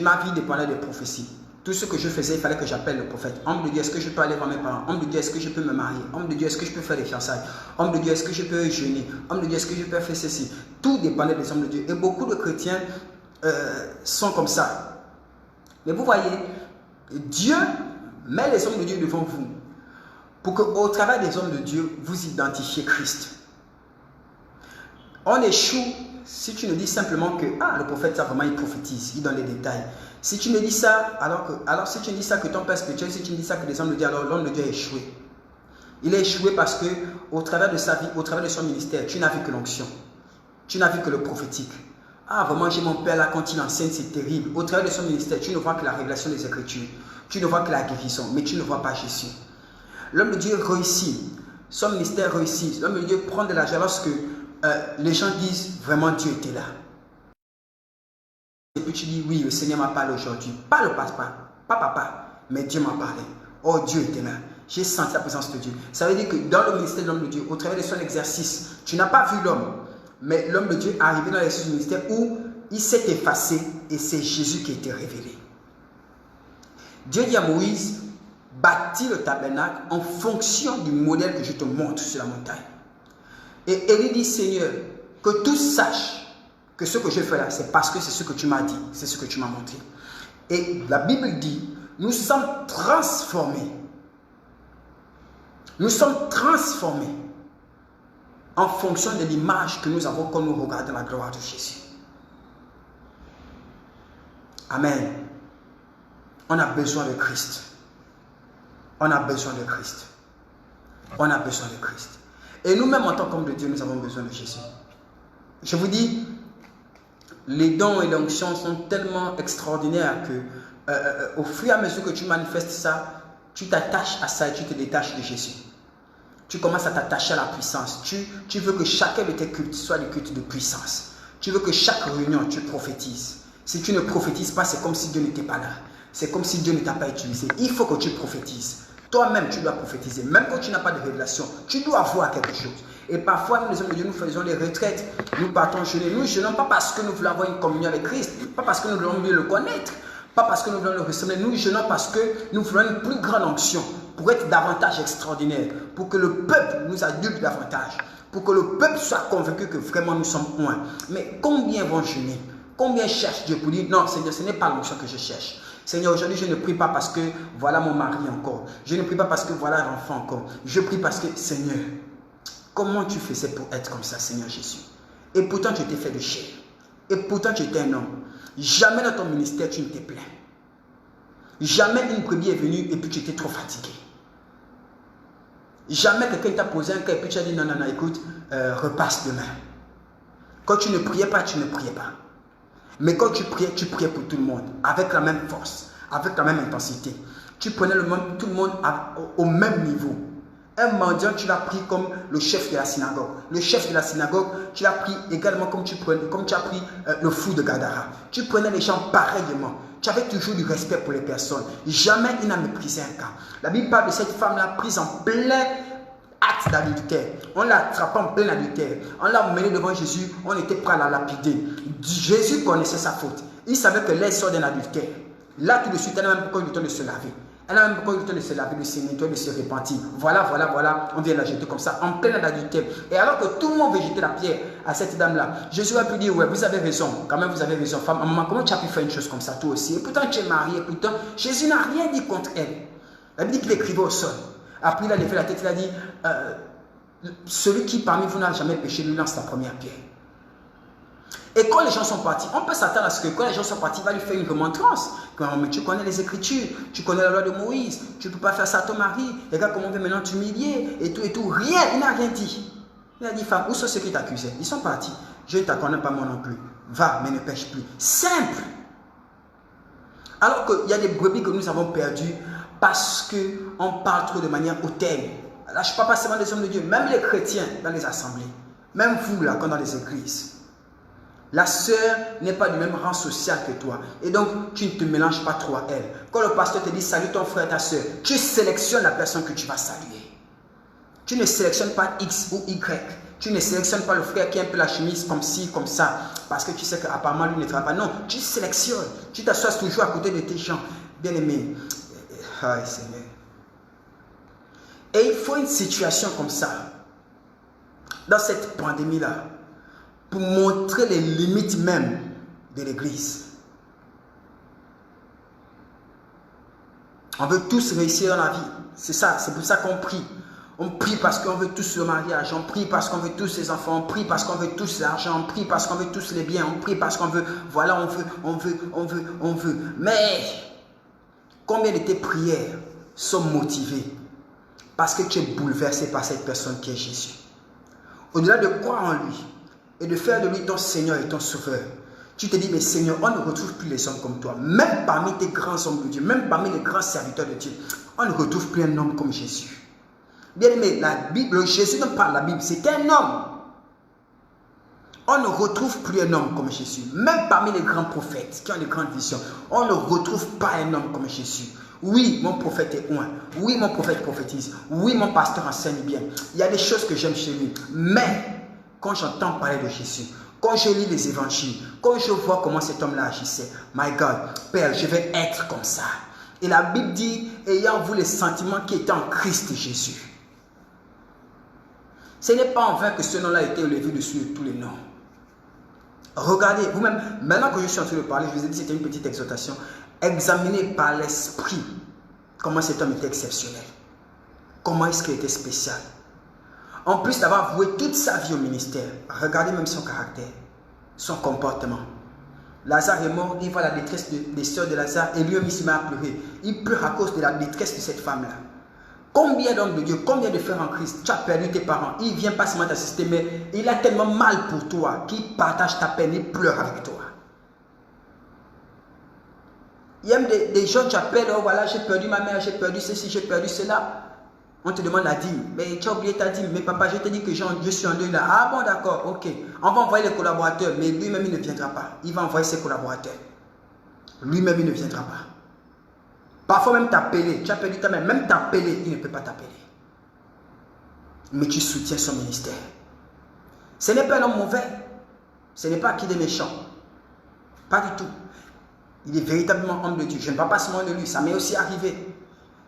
ma vie dépendait des prophéties. Tout ce que je faisais, il fallait que j'appelle le prophète. Homme de Dieu, est-ce que je peux aller voir mes parents? Homme de Dieu, est-ce que je peux me marier? Homme de Dieu, est-ce que je peux faire des fiançailles? Homme de Dieu, est-ce que je peux jeûner? Homme de Dieu, est-ce que je peux faire ceci? Tout dépendait des hommes de Dieu. Et beaucoup de chrétiens sont comme ça. Mais vous voyez, Dieu met les hommes de Dieu devant vous pour qu'au travers des hommes de Dieu, vous identifiez Christ. On échoue si tu ne dis simplement que le prophète, ça vraiment, il prophétise, il donne les détails. Si tu ne dis ça, alors si tu ne dis ça que ton père spirituel, si tu ne dis ça que les hommes de Dieu, alors l'homme de Dieu a échoué. Il a échoué parce que au travers de sa vie, au travers de son ministère, tu n'as vu que l'onction. Tu n'as vu que le prophétique. Vraiment, j'ai mon père là, quand il enseigne, c'est terrible. Au travers de son ministère, tu ne vois que la révélation des Écritures. Tu ne vois que la guérison, mais tu ne vois pas Jésus. L'homme de Dieu réussit. Son ministère réussit. L'homme de Dieu prend de l'argent lorsque les gens disent vraiment Dieu était là. Et puis tu dis oui, le Seigneur m'a parlé aujourd'hui. Pas le papa, pas papa, mais Dieu m'a parlé. Oh, Dieu était là. J'ai senti la présence de Dieu. Ça veut dire que dans le ministère de l'homme de Dieu, au travers de son exercice, tu n'as pas vu l'homme, mais l'homme de Dieu est arrivé dans l'exercice du ministère où il s'est effacé et c'est Jésus qui a été révélé. Dieu dit à Moïse, bâtis le tabernacle en fonction du modèle que je te montre sur la montagne. Et Élie dit, Seigneur, que tous sachent que ce que je fais là, c'est parce que c'est ce que tu m'as dit, c'est ce que tu m'as montré. Et la Bible dit, nous sommes transformés. Nous sommes transformés en fonction de l'image que nous avons quand nous regardons la gloire de Jésus. Amen. On a besoin de Christ. On a besoin de Christ. On a besoin de Christ. Et nous-mêmes, en tant qu'hommes de Dieu, nous avons besoin de Jésus. Je vous dis, les dons et l'onction sont tellement extraordinaires que au fur et à mesure que tu manifestes ça, tu t'attaches à ça et tu te détaches de Jésus. Tu commences à t'attacher à la puissance. Tu veux que chacun de tes cultes soit des cultes de puissance. Tu veux que chaque réunion, tu prophétises. Si tu ne prophétises pas, c'est comme si Dieu n'était pas là. C'est comme si Dieu ne t'a pas utilisé. Il faut que tu prophétises. Toi-même, tu dois prophétiser. Même quand tu n'as pas de révélation, tu dois voir quelque chose. Et parfois, nous, les hommes de Dieu, nous faisons des retraites. Nous partons jeûner. Nous jeûnons pas parce que nous voulons avoir une communion avec Christ. Pas parce que nous voulons mieux le connaître. Pas parce que nous voulons le ressembler. Nous jeûnons parce que nous voulons une plus grande onction. Pour être davantage extraordinaire. Pour que le peuple nous adulte davantage. Pour que le peuple soit convaincu que vraiment nous sommes loin. Mais combien vont jeûner? Combien cherchent Dieu pour dire non, Seigneur, ce n'est pas l'onction que je cherche. Seigneur, aujourd'hui, je ne prie pas parce que voilà mon mari encore. Je ne prie pas parce que voilà l'enfant encore. Je prie parce que, Seigneur, comment tu faisais pour être comme ça, Seigneur Jésus? Et pourtant, tu t'es fait de chair. Et pourtant, tu étais un homme. Jamais dans ton ministère, tu ne t'es plaint. Jamais une brebis est venue et puis tu étais trop fatigué. Jamais quelqu'un t'a posé un cas et puis tu as dit non, écoute, repasse demain. Quand tu ne priais pas, tu ne priais pas. Mais quand tu priais pour tout le monde, avec la même force, avec la même intensité. Tu prenais tout le monde au même niveau. Un mendiant, tu l'as pris comme le chef de la synagogue. Le chef de la synagogue, tu l'as pris également comme tu as pris le fou de Gadara. Tu prenais les gens pareillement. Tu avais toujours du respect pour les personnes. Jamais il n'a méprisé un cas. La Bible parle de cette femme-là prise en plein acte d'adultère. On l'a attrapé en plein adultère. On l'a mené devant Jésus. On était prêt à la lapider. Jésus connaissait sa faute. Il savait que l'air sort d'un adultère. Là, tout de suite, elle n'a même pas eu le temps de se laver. Elle n'a même pas eu le temps de se laver, de se nettoyer, de se repentir. Voilà. On vient la jeter comme ça, en plein adultère. Et alors que tout le monde veut jeter la pierre à cette dame-là, Jésus a pu dire, ouais, vous avez raison. Quand même, vous avez raison. Femme, maman, comment tu as pu faire une chose comme ça, toi aussi? Et pourtant, tu es mariée. Et pourtant, Jésus n'a rien dit contre elle. La Bible dit qu'il écrivait au sol. Après, il a levé la tête, il a dit, celui qui parmi vous n'a jamais péché, lui lance la première pierre. Et quand les gens sont partis, on peut s'attendre à ce que quand les gens sont partis, il va lui faire une remontrance. Mais tu connais les Écritures, tu connais la loi de Moïse, tu ne peux pas faire ça à ton mari. Regarde comment on veut maintenant t'humilier et tout. Rien, il n'a rien dit. Il a dit, femme, où sont ceux qui t'accusaient? Ils sont partis. Je ne t'accorde pas moi non plus. Va, mais ne pêche plus. Simple. Alors qu'il y a des brebis que nous avons perdues parce qu'on parle trop de manière hautaine. Là, je ne parle pas seulement des hommes de Dieu, même les chrétiens dans les assemblées. Même vous, là, quand dans les églises. La sœur n'est pas du même rang social que toi. Et donc, tu ne te mélanges pas trop à elle. Quand le pasteur te dit salue ton frère et ta sœur, tu sélectionnes la personne que tu vas saluer. Tu ne sélectionnes pas X ou Y. Tu ne sélectionnes pas le frère qui a un peu la chemise comme ci, comme ça. Parce que tu sais qu'apparemment lui ne travaille pas. Non, tu sélectionnes. Tu t'assois toujours à côté de tes gens. Bien-aimés. Aïe, Seigneur. Et il faut une situation comme ça. Dans cette pandémie-là. Pour montrer les limites même de l'Église. On veut tous réussir dans la vie. C'est ça, c'est pour ça qu'on prie. On prie parce qu'on veut tous le mariage. On prie parce qu'on veut tous les enfants. On prie parce qu'on veut tous l'argent. On prie parce qu'on veut tous les biens. On prie parce qu'on veut, voilà, on veut. Mais, combien de tes prières sont motivées parce que tu es bouleversé par cette personne qui est Jésus? Au-delà de croire en lui, et de faire de lui ton Seigneur et ton Sauveur. Tu te dis, mais Seigneur, on ne retrouve plus les hommes comme toi. Même parmi tes grands hommes de Dieu, même parmi les grands serviteurs de Dieu, on ne retrouve plus un homme comme Jésus. Bien aimé, la Bible, Jésus ne parle de la Bible, c'est un homme. On ne retrouve plus un homme comme Jésus. Même parmi les grands prophètes qui ont des grandes visions, on ne retrouve pas un homme comme Jésus. Oui, mon prophète est loin. Oui, mon prophète prophétise. Oui, mon pasteur enseigne bien. Il y a des choses que j'aime chez lui. Mais, quand j'entends parler de Jésus, quand je lis les évangiles, quand je vois comment cet homme-là agissait, my God, Père, je vais être comme ça. Et la Bible dit, ayant vous les sentiments qui étaient en Christ Jésus. Ce n'est pas en vain que ce nom-là a été élevé dessus de tous les noms. Regardez, vous-même, maintenant que je suis en train de parler, je vous ai dit c'était une petite exhortation. Examinez par l'esprit comment cet homme était exceptionnel. Comment est-ce qu'il était spécial. En plus d'avoir voué toute sa vie au ministère, regardez même son caractère, son comportement. Lazare est mort, il voit la détresse des sœurs de Lazare et lui-même il se met à pleurer. Il pleure à cause de la détresse de cette femme-là. Combien d'hommes de Dieu, combien de frères en Christ, tu as perdu tes parents, il vient pas seulement t'assister, mais il a tellement mal pour toi qu'il partage ta peine, il pleure avec toi. Il y a des gens qui appellent, oh voilà, j'ai perdu ma mère, j'ai perdu ceci, j'ai perdu cela. On te demande la dîme. Mais tu as oublié ta dîme. Mais papa, je te dis que je suis en deuil là. Ah bon, d'accord, ok. On va envoyer les collaborateurs, mais lui-même, il ne viendra pas. Il va envoyer ses collaborateurs. Lui-même, il ne viendra pas. Parfois même t'appeler. Tu as perdu ta mère. Même t'appeler, il ne peut pas t'appeler. Mais tu soutiens son ministère. Ce n'est pas un homme mauvais. Ce n'est pas qui est méchant. Pas du tout. Il est véritablement homme de Dieu. Je ne parle pas seulement de lui. Ça m'est aussi arrivé.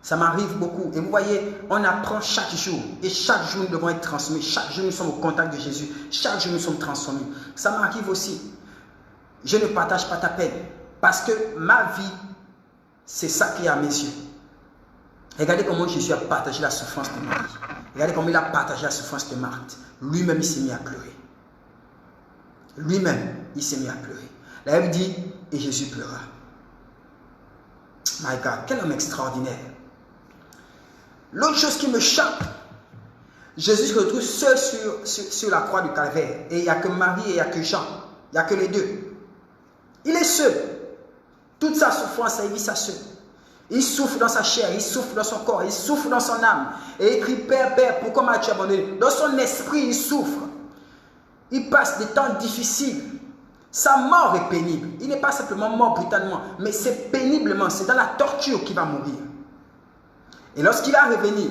Ça m'arrive beaucoup. Et vous voyez, on apprend chaque jour. Et chaque jour, nous devons être transformés. Chaque jour, nous sommes au contact de Jésus. Chaque jour, nous sommes transformés. Ça m'arrive aussi. Je ne partage pas ta peine. Parce que ma vie, c'est sacré à mes yeux. Regardez comment Jésus a partagé la souffrance de Marie. Regardez comment il a partagé la souffrance de Marthe. Lui-même, il s'est mis à pleurer. Lui-même, il s'est mis à pleurer. La Bible dit, et Jésus pleura. My God, quel homme extraordinaire. L'autre chose qui me choque, Jésus se retrouve seul sur la croix du calvaire. Et il n'y a que Marie et il n'y a que Jean. Il n'y a que les deux. Il est seul. Toute sa souffrance, il vit ça seul. Il souffre dans sa chair, il souffre dans son corps, il souffre dans son âme. Et il crie, Père, Père, pourquoi m'as-tu abandonné? Dans son esprit, il souffre. Il passe des temps difficiles. Sa mort est pénible. Il n'est pas simplement mort brutalement, mais c'est péniblement, c'est dans la torture qu'il va mourir. Et lorsqu'il va revenir,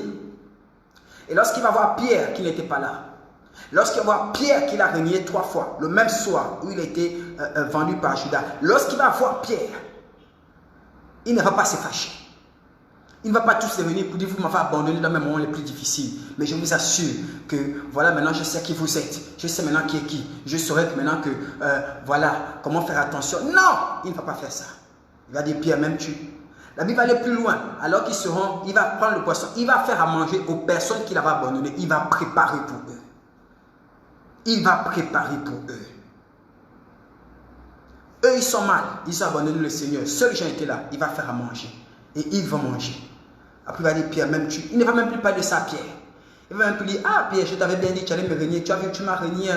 et lorsqu'il va voir Pierre qui n'était pas là, lorsqu'il va voir Pierre qui l'a renié 3 fois, le même soir où il a été vendu par Judas, lorsqu'il va voir Pierre, il ne va pas se fâcher. Il ne va pas tous revenir pour dire, vous m'avez abandonné dans mes moments les plus difficiles. Mais je vous assure que, voilà, maintenant je sais qui vous êtes. Je sais maintenant qui est qui. Je saurai que maintenant que, voilà, comment faire attention. Non, il ne va pas faire ça. Il va dire, Pierre, même tu. La Bible va aller plus loin. Alors qu'ils seront, il va prendre le poisson. Il va faire à manger aux personnes qu'il avait abandonnées. Il va préparer pour eux. Il va préparer pour eux. Eux, ils sont mal. Ils ont abandonné le Seigneur. Seul Jean était là. Il va faire à manger. Et ils vont manger. Après, il va dire, Pierre, même tu. Il ne va même plus parler de ça, Pierre. Il va même plus dire, ah, Pierre, je t'avais bien dit, tu allais me renier. Tu as vu, tu m'as renié.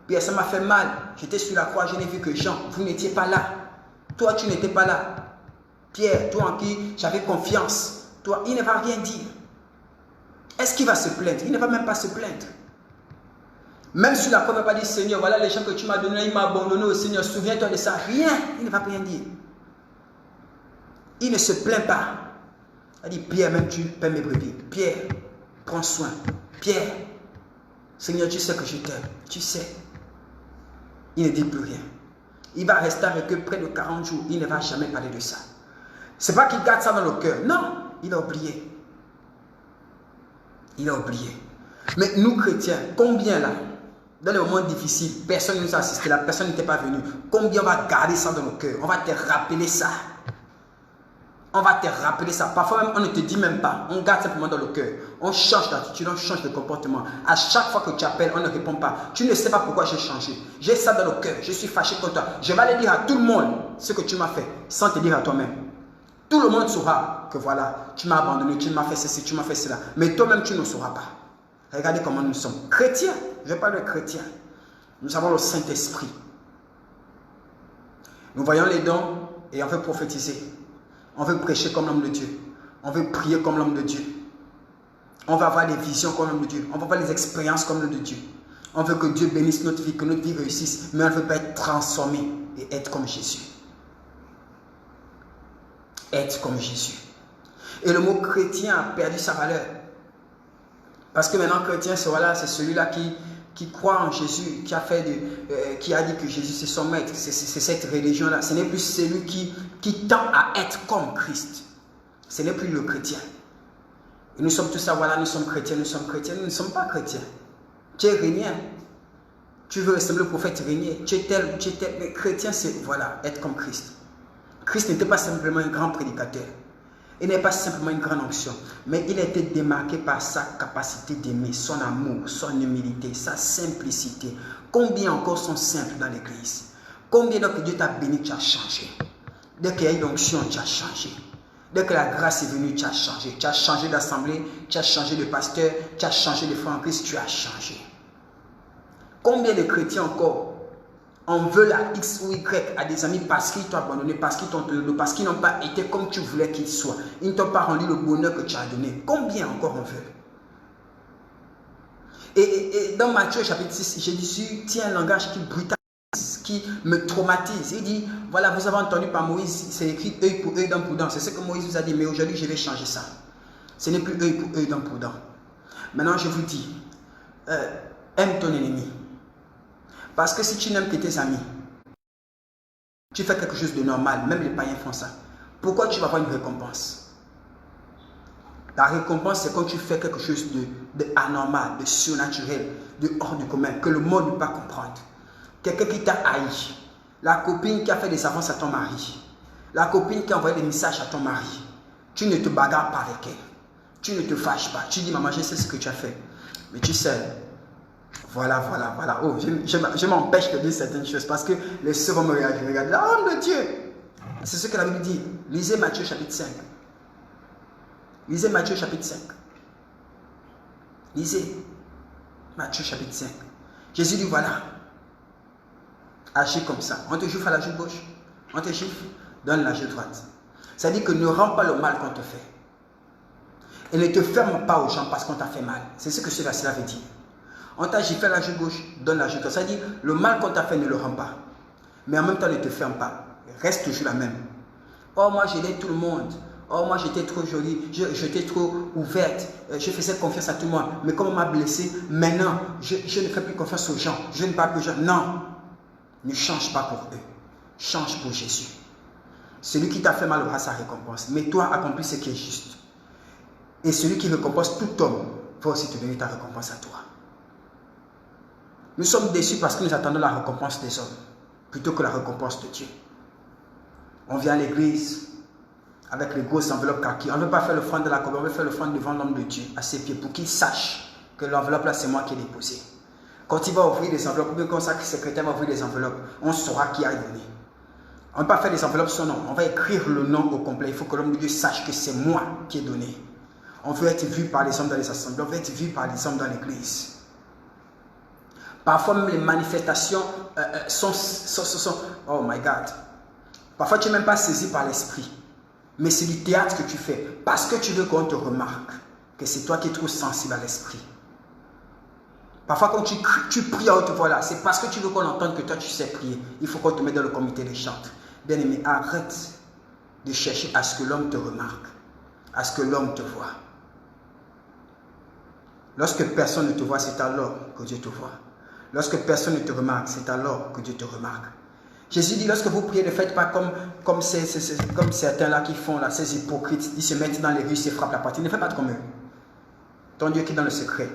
Pierre, ça m'a fait mal. J'étais sur la croix, je n'ai vu que Jean. Vous n'étiez pas là. Toi, tu n'étais pas là. Pierre, toi en qui j'avais confiance. Toi, il ne va rien dire. Est-ce qu'il va se plaindre? Il ne va même pas se plaindre. Même sur la croix, il ne va pas dire, Seigneur, voilà les gens que tu m'as donnés, il m'a abandonné au Seigneur, souviens-toi de ça. Rien. Il ne va rien dire. Il ne se plaint pas. Il dit, Pierre, même tu paies mes brebis. Pierre, prends soin. Pierre, Seigneur, tu sais que je t'aime. Tu sais. Il ne dit plus rien. Il va rester avec eux près de 40 jours. Il ne va jamais parler de ça. Ce n'est pas qu'il garde ça dans le cœur. Non, il a oublié. Il a oublié. Mais nous, chrétiens, combien là, dans les moments difficiles, personne ne nous a assisté, la personne n'était pas venue. Combien on va garder ça dans le cœur? On va te rappeler ça. On va te rappeler ça. Parfois même, on ne te dit même pas. On garde simplement dans le cœur. On change d'attitude, on change de comportement. À chaque fois que tu appelles, on ne répond pas. Tu ne sais pas pourquoi j'ai changé. J'ai ça dans le cœur. Je suis fâché contre toi. Je vais aller dire à tout le monde ce que tu m'as fait, sans te dire à toi-même. Tout le monde saura que voilà, tu m'as abandonné, tu m'as fait ceci, tu m'as fait cela. Mais toi-même, tu ne sauras pas. Regardez comment nous sommes. Chrétiens. Je parle de chrétiens. Nous avons le Saint-Esprit. Nous voyons les dons et on veut prophétiser. On veut prêcher comme l'homme de Dieu. On veut prier comme l'homme de Dieu. On va avoir des visions comme l'homme de Dieu. On va avoir des expériences comme l'homme de Dieu. On veut que Dieu bénisse notre vie, que notre vie réussisse. Mais on ne veut pas être transformé et être comme Jésus. Être comme Jésus. Et le mot chrétien a perdu sa valeur. Parce que maintenant, chrétien, c'est voilà, c'est celui-là qui croit en Jésus, qui a dit que Jésus c'est son maître, c'est cette religion-là. Ce n'est plus celui qui tend à être comme Christ. Ce n'est plus le chrétien. Et nous sommes tous ça, voilà, nous sommes chrétiens, nous ne sommes pas chrétiens. Tu es régnien. Tu veux ressembler au prophète régnier. Tu es tel. Mais chrétien, c'est, voilà, être comme Christ. Christ n'était pas simplement un grand prédicateur. Il n'est pas simplement une grande onction, mais il était démarqué par sa capacité d'aimer, son amour, son humilité, sa simplicité. Combien encore sont simples dans l'église? Combien que Dieu t'a béni, tu as changé? Dès qu'il y a une onction, tu as changé. Dès que la grâce est venue, tu as changé. Tu as changé d'assemblée, tu as changé de pasteur, tu as changé de frère en Christ, tu as changé. Combien de chrétiens encore On veut la X ou Y à des amis parce qu'ils t'ont abandonné, parce qu'ils t'ont donné, parce qu'ils n'ont pas été comme tu voulais qu'ils soient. Ils ne t'ont pas rendu le bonheur que tu as donné. Combien encore on veut? Et dans Matthieu chapitre 6, Jésus tient un langage qui brutalise, qui me traumatise. Il dit, voilà, vous avez entendu par Moïse, c'est écrit œil pour œil, dent pour dent. C'est ce que Moïse vous a dit, mais aujourd'hui je vais changer ça. Ce n'est plus œil pour œil, dent pour dent. Maintenant je vous dis, aime ton ennemi. Parce que si tu n'aimes que tes amis, tu fais quelque chose de normal, même les païens font ça. Pourquoi tu vas avoir une récompense? La récompense, c'est quand tu fais quelque chose de anormal, de surnaturel, de hors du commun, que le monde ne peut pas comprendre. Quelqu'un qui t'a haï, la copine qui a fait des avances à ton mari, la copine qui a envoyé des messages à ton mari, tu ne te bagarres pas avec elle, tu ne te fâches pas, tu dis maman, je sais ce que tu as fait, mais tu sais, voilà. Oh, je m'empêche de dire certaines choses parce que les sœurs vont me regarder. Regarde, l'homme de Dieu. C'est ce que la Bible dit. Lisez Matthieu chapitre 5. Lisez Matthieu chapitre 5. Lisez Matthieu chapitre 5. Jésus dit voilà. Agis comme ça. On te gifle à la joue gauche. On te gifle, donne la joue droite. Ça dit que ne rends pas le mal qu'on te fait. Et ne te ferme pas aux gens parce qu'on t'a fait mal. C'est ce que ce verset veut dire. On t'a giflé à la joue gauche, donne la joue droite. Ça dit, le mal qu'on t'a fait ne le rend pas. Mais en même temps, ne te ferme pas. Reste toujours la même. Oh, moi, j'aidais tout le monde. Oh, moi, j'étais trop jolie. J'étais trop ouverte. Je faisais confiance à tout le monde. Mais comme on m'a blessé, maintenant, je ne fais plus confiance aux gens. Je ne parle plus aux gens. Non. Ne change pas pour eux. Change pour Jésus. Celui qui t'a fait mal aura sa récompense. Mais toi, accomplis ce qui est juste. Et celui qui récompense tout homme va aussi te donner ta récompense à toi. Nous sommes déçus parce que nous attendons la récompense des hommes plutôt que la récompense de Dieu. On vient à l'église avec les grosses enveloppes kaki. On ne veut pas faire l'offrande de la colère, on veut faire l'offrande devant l'homme de Dieu à ses pieds pour qu'il sache que l'enveloppe là c'est moi qui l'ai déposée. Quand il va ouvrir les enveloppes, ou bien quand sa secrétaire va ouvrir les enveloppes, on saura qui a donné. On ne va pas faire des enveloppes son nom, on va écrire le nom au complet. Il faut que l'homme de Dieu sache que c'est moi qui ai donné. On veut être vu par les hommes dans les assemblées, on veut être vu par les hommes dans l'église. Parfois même les manifestations sont oh my God. Parfois tu n'es même pas saisi par l'esprit. Mais c'est du théâtre que tu fais. Parce que tu veux qu'on te remarque que c'est toi qui es trop sensible à l'esprit. Parfois quand tu pries à haute voix là, c'est parce que tu veux qu'on entende que toi tu sais prier. Il faut qu'on te mette dans le comité des chantres. Bien aimé, arrête de chercher à ce que l'homme te remarque. À ce que l'homme te voit. Lorsque personne ne te voit, c'est alors que Dieu te voit. Lorsque personne ne te remarque, c'est alors que Dieu te remarque. Jésus dit, lorsque vous priez, ne faites pas comme certains-là qui font là, ces hypocrites. Ils se mettent dans les rues, ils se frappent la poitrine. Ne faites pas comme eux. Ton Dieu qui est dans le secret.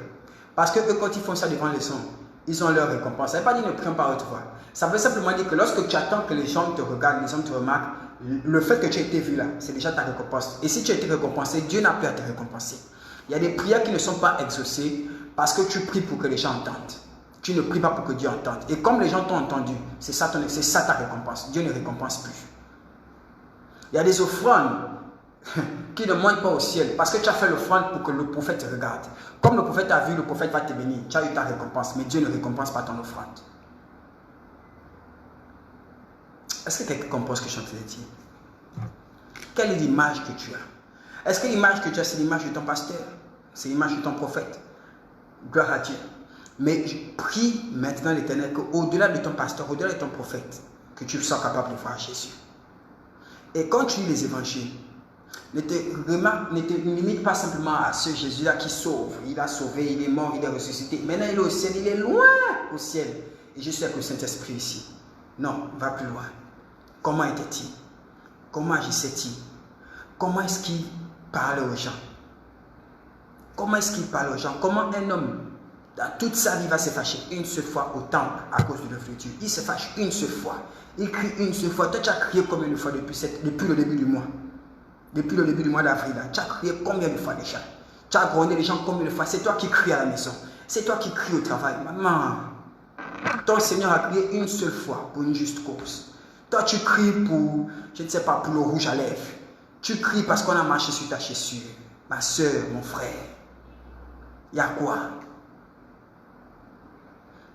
Parce que eux, quand ils font ça devant les hommes, ils ont leur récompense. Ça ne veut pas dire ne prions pas à haute voix. Ça veut simplement dire que lorsque tu attends que les gens te regardent, les hommes te remarquent, le fait que tu aies été vu là, c'est déjà ta récompense. Et si tu as été récompensé, Dieu n'a plus à te récompenser. Il y a des prières qui ne sont pas exaucées parce que tu pries pour que les gens entendent. Tu ne pries pas pour que Dieu entende. Et comme les gens t'ont entendu, c'est ça ta récompense. Dieu ne récompense plus. Il y a des offrandes qui ne montent pas au ciel parce que tu as fait l'offrande pour que le prophète te regarde. Comme le prophète a vu, le prophète va te bénir. Tu as eu ta récompense, mais Dieu ne récompense pas ton offrande. Est-ce que quelqu'un comprend ce que je suis en train de dire? Quelle est l'image que tu as? Est-ce que l'image que tu as, c'est l'image de ton pasteur? C'est l'image de ton prophète? Gloire à Dieu. Mais je prie maintenant l'Éternel qu'au-delà de ton pasteur, au-delà de ton prophète, que tu sois capable de voir Jésus. Et quand tu lis les évangiles, ne te limite pas simplement à ce Jésus-là qui sauve. Il a sauvé, il est mort, il est ressuscité. Maintenant il est au ciel, il est loin au ciel. Et je suis avec le Saint-Esprit ici. Non, va plus loin. Comment était-il? Comment agissait-il? Comment est-ce qu'il parlait aux gens? Comment est-ce qu'il parle aux gens? Comment un homme dans toute sa vie va se fâcher une seule fois au temple à cause de l'œuvre de Dieu? Il se fâche une seule fois. Il crie une seule fois. Toi, tu as crié combien de fois depuis le début du mois? Depuis le début du mois d'avril, tu as crié combien de fois déjà? Tu as grondé les gens combien de fois? C'est toi qui cries à la maison. C'est toi qui cries au travail. Maman, ton Seigneur a crié une seule fois pour une juste cause. Toi, tu cries pour, je ne sais pas, pour le rouge à lèvres. Tu cries parce qu'on a marché sur ta chaussure. Ma soeur, mon frère. Il y a quoi?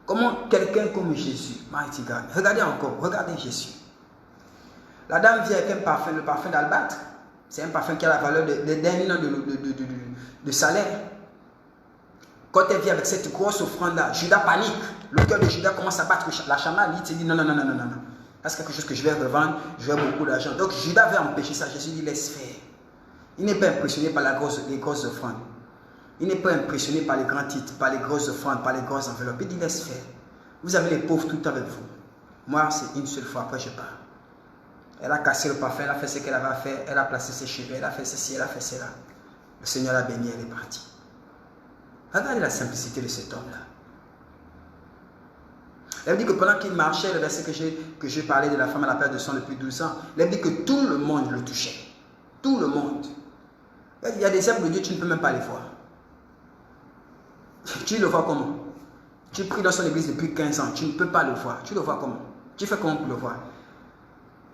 Comment quelqu'un comme Jésus, mighty God, regardez encore, regardez Jésus. La dame vient avec un parfum, le parfum d'albâtre. C'est un parfum qui a la valeur d'un an de salaire. Quand elle vient avec cette grosse offrande-là, Judas panique. Le cœur de Judas commence à battre la chamade. Il se dit non. C'est quelque chose que je vais revendre, je vais beaucoup d'argent. Donc Judas veut empêcher ça. Jésus dit laisse faire. Il n'est pas impressionné par les grosses offrandes. Il n'est pas impressionné par les grands titres, par les grosses offrandes, par les grosses enveloppes. Il dit laisse faire. Vous avez les pauvres tout avec vous. Moi, c'est une seule fois, après je pars. Elle a cassé le parfum, elle a fait ce qu'elle avait à faire, elle a placé ses cheveux, elle a fait ceci, elle a fait cela. Le Seigneur l'a béni, elle est partie. Regardez la simplicité de cet homme-là. Elle dit que pendant qu'il marchait, le verset que j'ai parlé de la femme à la perte de sang depuis 12 ans, elle dit que tout le monde le touchait. Tout le monde. Il y a des œuvres de Dieu, tu ne peux même pas les voir. Tu le vois comment? Tu pries dans son église depuis 15 ans, tu ne peux pas le voir. Tu le vois comment? Tu fais comment pour le voir?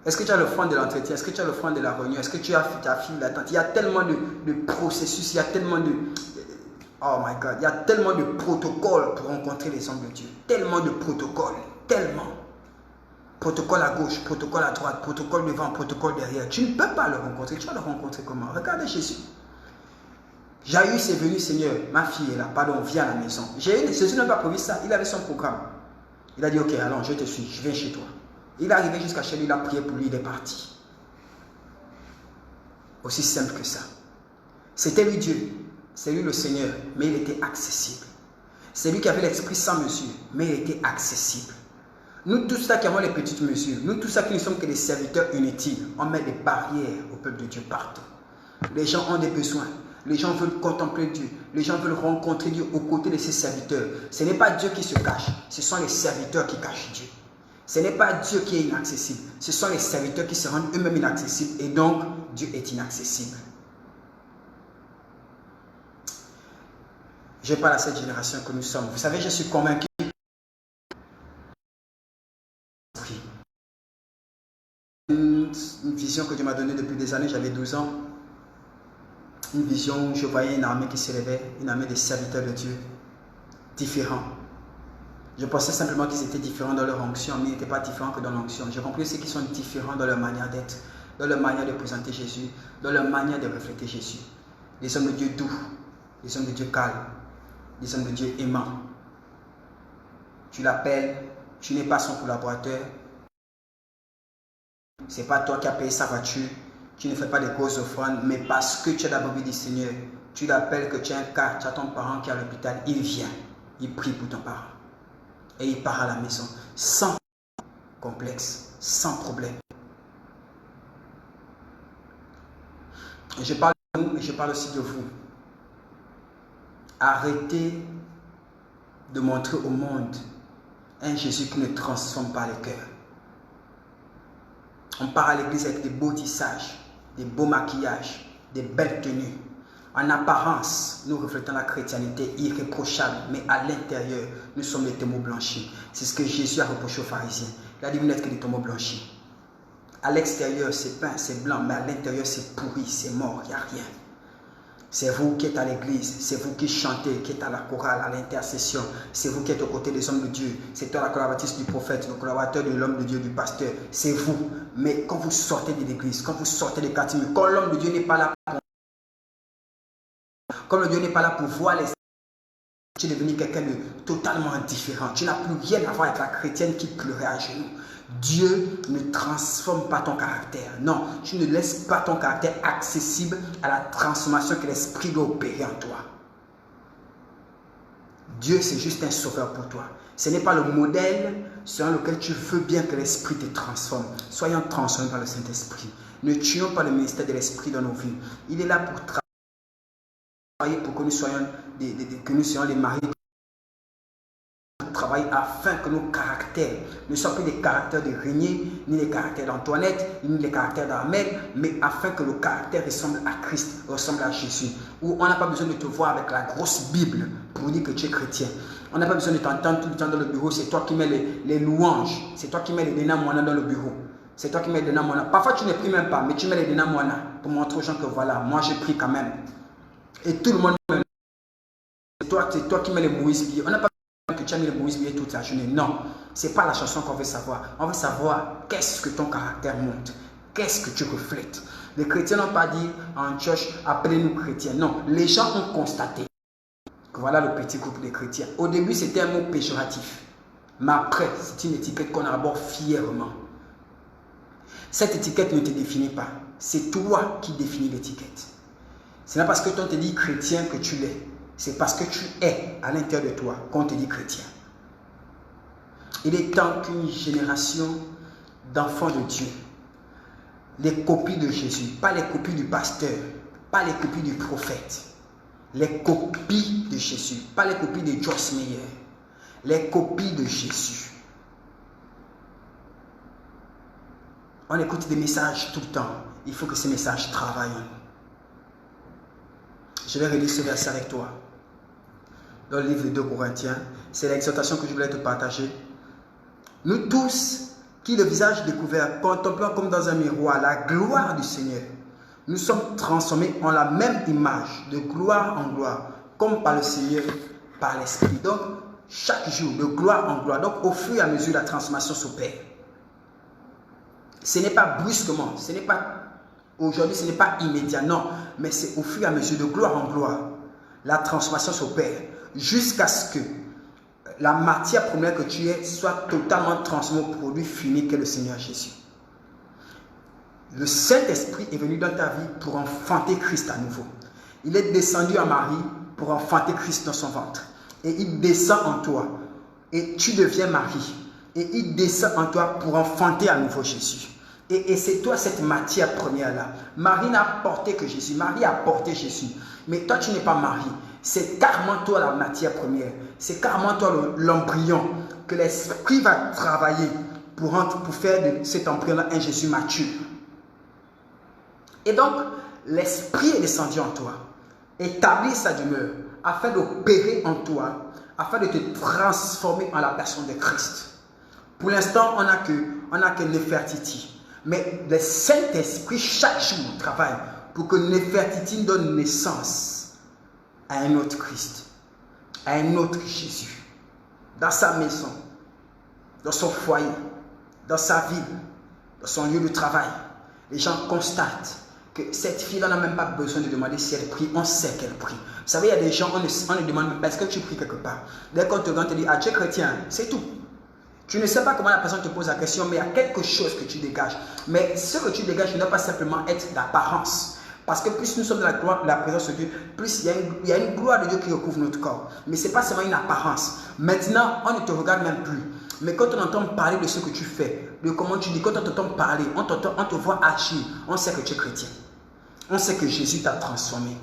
Est-ce que tu as le front de l'entretien? Est-ce que tu as le front de la réunion? Est-ce que tu as ta file d'attente? Il y a tellement de processus, il y a tellement de... Oh my God, il y a tellement de protocoles pour rencontrer les hommes de Dieu. Tellement de protocoles, tellement. Protocole à gauche, protocole à droite, protocole devant, protocole derrière. Tu ne peux pas le rencontrer. Tu vas le rencontrer comment? Regardez Jésus. Jairus est venu, Seigneur, ma fille est là, pardon, viens à la maison. Jésus n'a pas prévu ça, il avait son programme. Il a dit, ok, allons, je te suis, je viens chez toi. Il est arrivé jusqu'à chez lui, il a prié pour lui, il est parti. Aussi simple que ça. C'était lui Dieu, c'est lui le Seigneur, mais il était accessible. C'est lui qui avait l'esprit sans mesure, mais il était accessible. Nous tous ça qui avons les petites mesures, nous tous ça qui ne sommes que des serviteurs inutiles, on met des barrières au peuple de Dieu partout. Les gens ont des besoins. Les gens veulent contempler Dieu. Les gens veulent rencontrer Dieu aux côtés de ses serviteurs. Ce n'est pas Dieu qui se cache. Ce sont les serviteurs qui cachent Dieu. Ce n'est pas Dieu qui est inaccessible. Ce sont les serviteurs qui se rendent eux-mêmes inaccessibles. Et donc, Dieu est inaccessible. Je parle à cette génération que nous sommes. Vous savez, je suis convaincu. Une vision que Dieu m'a donnée depuis des années. J'avais 12 ans. Une vision où je voyais une armée qui se levait, une armée de serviteurs de Dieu, différents. Je pensais simplement qu'ils étaient différents dans leur onction, mais ils n'étaient pas différents que dans l'onction. J'ai compris aussi qu'ils sont différents dans leur manière d'être, dans leur manière de présenter Jésus, dans leur manière de refléter Jésus. Des hommes de Dieu doux, des hommes de Dieu calmes, des hommes de Dieu aimants. Tu l'appelles, tu n'es pas son collaborateur. Ce n'est pas toi qui as payé sa voiture. Tu ne fais pas des grosses offrandes, mais parce que tu as d'abord dit Seigneur, tu l'appelles que tu as un cas, tu as ton parent qui est à l'hôpital, il vient, il prie pour ton parent. Et il part à la maison, sans complexe, sans problème. Je parle de nous et je parle aussi de vous. Arrêtez de montrer au monde un Jésus qui ne transforme pas les cœurs. On part à l'église avec des beaux tissages, des beaux maquillages, des belles tenues. En apparence, nous reflétons la chrétienté irréprochable, mais à l'intérieur, nous sommes des tombeaux blanchis. C'est ce que Jésus a reproché aux pharisiens. Il a dit, vous n'êtes que des tombeaux blanchis. À l'extérieur, c'est peint, c'est blanc, mais à l'intérieur, c'est pourri, c'est mort, il n'y a rien. C'est vous qui êtes à l'église, c'est vous qui chantez, qui êtes à la chorale, à l'intercession. C'est vous qui êtes aux côtés des hommes de Dieu. C'est toi la collaboratrice du prophète, le collaborateur de l'homme de Dieu, du pasteur. C'est vous. Mais quand vous sortez de l'église, quand vous sortez des quartiers, quand l'homme de Dieu n'est pas là pour... Comme le Dieu n'est pas là pour voir les... Tu es devenu quelqu'un de totalement indifférent. Tu n'as plus rien à voir avec la chrétienne qui pleurait à genoux. Dieu ne transforme pas ton caractère. Non, tu ne laisses pas ton caractère accessible à la transformation que l'Esprit doit opérer en toi. Dieu, c'est juste un sauveur pour toi. Ce n'est pas le modèle selon lequel tu veux bien que l'Esprit te transforme. Soyons transformés par le Saint-Esprit. Ne tuons pas le ministère de l'Esprit dans nos vies. Il est là pour travailler pour que nous soyons les maris. Travailler afin que nos caractères ne soient plus des caractères de Régnier, ni des caractères d'Antoinette, ni des caractères d'Armel, mais afin que le caractère ressemble à Christ, ressemble à Jésus. Où on n'a pas besoin de te voir avec la grosse Bible pour dire que tu es chrétien. On n'a pas besoin de t'entendre tout le temps dans le bureau, c'est toi qui mets les louanges, c'est toi qui mets les dénamoina dans le bureau. C'est toi qui mets les dénamoina. Parfois tu ne pries même pas, mais tu mets les dénamoina pour montrer aux gens que voilà, moi je prie quand même. Et tout le monde, c'est toi qui mets les Moïse. On n'a pas tu as mis le Moïse Billet toute la journée. Non, ce n'est pas la chanson qu'on veut savoir. On veut savoir qu'est-ce que ton caractère montre. Qu'est-ce que tu reflètes. Les chrétiens n'ont pas dit en church, appelez-nous chrétiens. Non, les gens ont constaté que voilà le petit groupe des chrétiens. Au début, c'était un mot péjoratif. Mais après, c'est une étiquette qu'on arbore fièrement. Cette étiquette ne te définit pas. C'est toi qui définis l'étiquette. Ce n'est pas parce que toi te dit chrétien que tu l'es. C'est parce que tu es à l'intérieur de toi qu'on te dit chrétien. Il est temps qu'une génération d'enfants de Dieu, les copies de Jésus, pas les copies du pasteur, pas les copies du prophète, les copies de Jésus, pas les copies de Joyce Meyer, les copies de Jésus. On écoute des messages tout le temps. Il faut que ces messages travaillent. Je vais relire ce verset avec toi. Dans le livre de 2 Corinthiens, c'est l'exhortation que je voulais te partager. Nous tous, qui le visage découvert, contemplant comme dans un miroir la gloire du Seigneur, nous sommes transformés en la même image, de gloire en gloire, comme par le Seigneur, par l'Esprit. Donc, chaque jour, de gloire en gloire. Donc, au fur et à mesure, la transformation s'opère. Ce n'est pas brusquement, ce n'est pas aujourd'hui, ce n'est pas immédiat, non, mais c'est au fur et à mesure, de gloire en gloire. La transformation s'opère jusqu'à ce que la matière première que tu es soit totalement transformée au produit fini qu'est le Seigneur Jésus. Le Saint-Esprit est venu dans ta vie pour enfanter Christ à nouveau. Il est descendu à Marie pour enfanter Christ dans son ventre. Et il descend en toi. Et tu deviens Marie. Et il descend en toi pour enfanter à nouveau Jésus. Et c'est toi cette matière première-là. Marie n'a porté que Jésus. Marie a porté Jésus. Mais toi, tu n'es pas Marie. C'est carrément toi la matière première. C'est carrément toi l'embryon que l'Esprit va travailler pour faire de cet embryon-là un Jésus mature. Et donc, l'Esprit est descendu en toi, établit sa demeure, afin d'opérer en toi, afin de te transformer en la personne de Christ. Pour l'instant, on n'a que Nefertiti. Mais le Saint-Esprit, chaque jour, travaille pour que Nefertiti donne naissance à un autre Christ, à un autre Jésus, dans sa maison, dans son foyer, dans sa ville, dans son lieu de travail. Les gens constatent que cette fille-là n'a même pas besoin de demander si elle prie, on sait qu'elle prie. Vous savez, il y a des gens, on ne demande même pas, est-ce que tu pries quelque part? Dès qu'on te regarde, on te dit, ah, tu es chrétien, c'est tout. Tu ne sais pas comment la personne te pose la question, mais il y a quelque chose que tu dégages. Mais ce que tu dégages ne doit pas simplement être d'apparence. Parce que plus nous sommes dans la présence de Dieu, plus il y a une gloire de Dieu qui recouvre notre corps. Mais ce n'est pas seulement une apparence. Maintenant, on ne te regarde même plus. Mais quand on entend parler de ce que tu fais, de comment tu dis, quand on t'entend parler, on te voit agir, on sait que tu es chrétien. On sait que Jésus t'a transformé.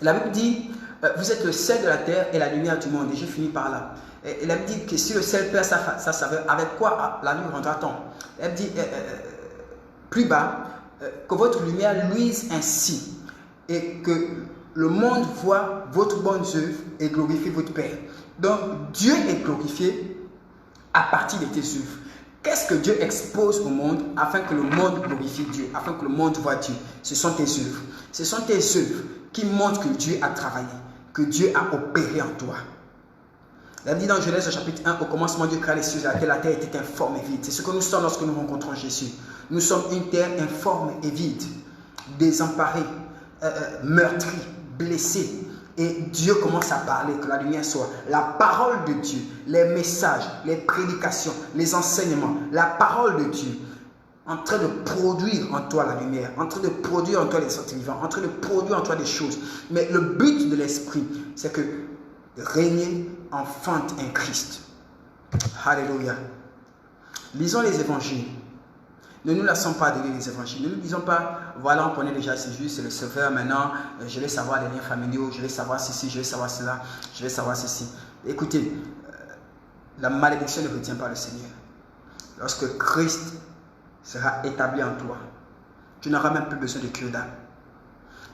La Bible dit, vous êtes le sel de la terre et la lumière du monde. Et je finis par là. Et la Bible dit que si le sel perd sa saveur, avec quoi la nuit rendra-t-on? Elle dit, plus bas, que votre lumière luise ainsi et que le monde voit votre bonne œuvre et glorifie votre Père. Donc, Dieu est glorifié à partir de tes œuvres. Qu'est-ce que Dieu expose au monde afin que le monde glorifie Dieu, afin que le monde voit Dieu? Ce sont tes œuvres. Ce sont tes œuvres qui montrent que Dieu a travaillé, que Dieu a opéré en toi. La Bible dit dans Genèse chapitre 1, au commencement Dieu créa les cieux et la terre était informe et vide. C'est ce que nous sommes lorsque nous rencontrons Jésus. Nous sommes une terre informe et vide, désemparée, meurtrie, blessée. Et Dieu commence à parler, que la lumière soit. La parole de Dieu, les messages, les prédications, les enseignements, la parole de Dieu, en train de produire en toi la lumière, en train de produire en toi les êtres vivants, en train de produire en toi des choses. Mais le but de l'esprit, c'est que régner enfante un Christ. Alléluia. Lisons les évangiles. Ne nous laissons pas de lire les évangiles. Ne nous disons pas, voilà, on connaît déjà Jésus, c'est le sauveur, maintenant, je vais savoir les liens familiaux, je vais savoir ceci, je vais savoir cela, je vais savoir ceci. Écoutez, la malédiction ne retient pas le Seigneur. Lorsque Christ sera établi en toi, tu n'auras même plus besoin de cure d'âme.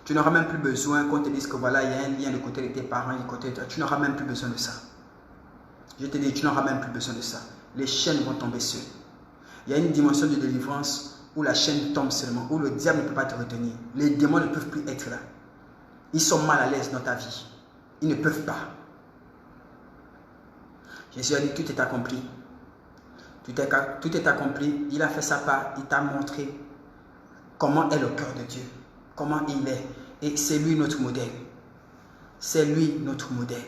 Tu n'auras même plus besoin qu'on te dise que voilà, il y a un lien du côté de tes parents, du côté de toi. Tu n'auras même plus besoin de ça. Je te dis, tu n'auras même plus besoin de ça. Les chaînes vont tomber seules. Il y a une dimension de délivrance où la chaîne tombe seulement, où le diable ne peut pas te retenir. Les démons ne peuvent plus être là. Ils sont mal à l'aise dans ta vie. Ils ne peuvent pas. Jésus a dit, tout est accompli. Tout est accompli. Il a fait sa part. Il t'a montré comment est le cœur de Dieu. Comment il est. Et c'est lui notre modèle. C'est lui notre modèle.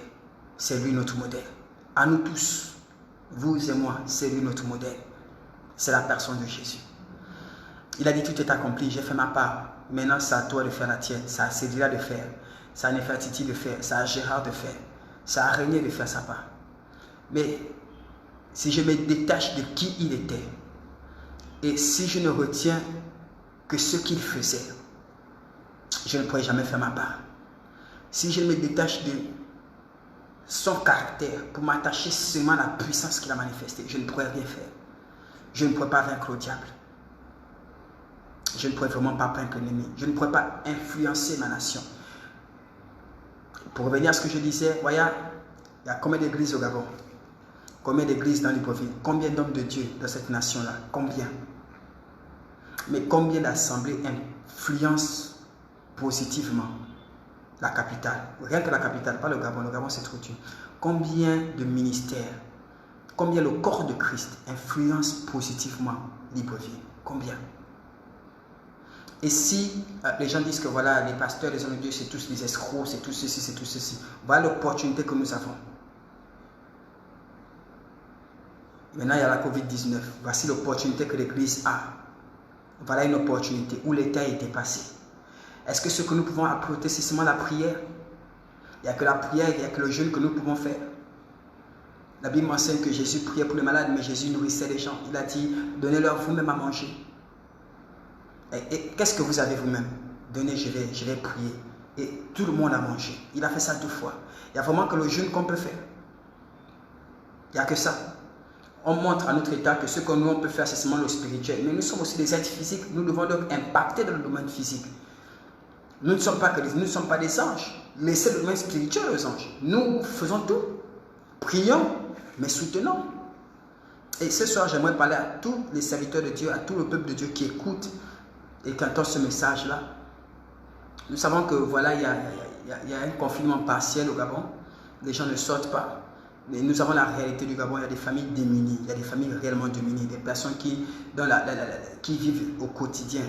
C'est lui notre modèle. À nous tous, vous et moi, c'est lui notre modèle. C'est la personne de Jésus. Il a dit, tout est accompli. J'ai fait ma part. Maintenant, c'est à toi de faire la tienne. C'est à Cédria de faire. C'est à Nefertiti de faire. C'est à Gérard de faire. C'est à René de faire sa part. Mais si je me détache de qui il était, et si je ne retiens que ce qu'il faisait, je ne pourrai jamais faire ma part. Si je me détache de son caractère pour m'attacher seulement à la puissance qu'il a manifestée, je ne pourrai rien faire. Je ne pourrai pas vaincre le diable. Je ne pourrais vraiment pas vaincre l'ennemi. Je ne pourrais pas influencer ma nation. Pour revenir à ce que je disais, voyez, il y a combien d'églises au Gabon? Combien d'églises dans Libreville? Combien d'hommes de Dieu dans cette nation-là? Combien? Mais combien d'assemblées influencent positivement la capitale? Rien que la capitale, pas le Gabon. Le Gabon, c'est trop dur. Combien de ministères, combien le corps de Christ influence positivement Libreville? Combien? Et si les gens disent que voilà, les pasteurs, les hommes de Dieu, c'est tous des escrocs, c'est tout ceci, c'est tout ceci. Voilà l'opportunité que nous avons. Maintenant, il y a la COVID-19. Voici l'opportunité que l'Église a. Voilà une opportunité où l'État est dépassé. Est-ce que ce que nous pouvons apporter, c'est seulement la prière? Il n'y a que la prière, il n'y a que le jeûne que nous pouvons faire. La Bible mentionne que Jésus priait pour les malades, mais Jésus nourrissait les gens. Il a dit, donnez-leur vous-même à manger. Et qu'est-ce que vous avez vous-même? Donnez, je vais prier. Et tout le monde a mangé. Il a fait ça 2 fois. Il y a vraiment que le jeûne qu'on peut faire. Il n'y a que ça. On montre à notre état que ce que nous on peut faire, c'est seulement le spirituel. Mais nous sommes aussi des êtres physiques. Nous devons donc impacter dans le domaine physique. Nous ne sommes pas des anges. Laissez le domaine spirituel aux anges. Nous faisons tout. Prions, mais soutenons. Et ce soir, j'aimerais parler à tous les serviteurs de Dieu, à tout le peuple de Dieu qui écoute et qui entend ce message-là. Nous savons que voilà, il y a un confinement partiel au Gabon. Les gens ne sortent pas. Mais nous avons la réalité du Gabon. Il y a des familles démunies. Il y a des familles réellement démunies. Des personnes qui vivent au quotidien.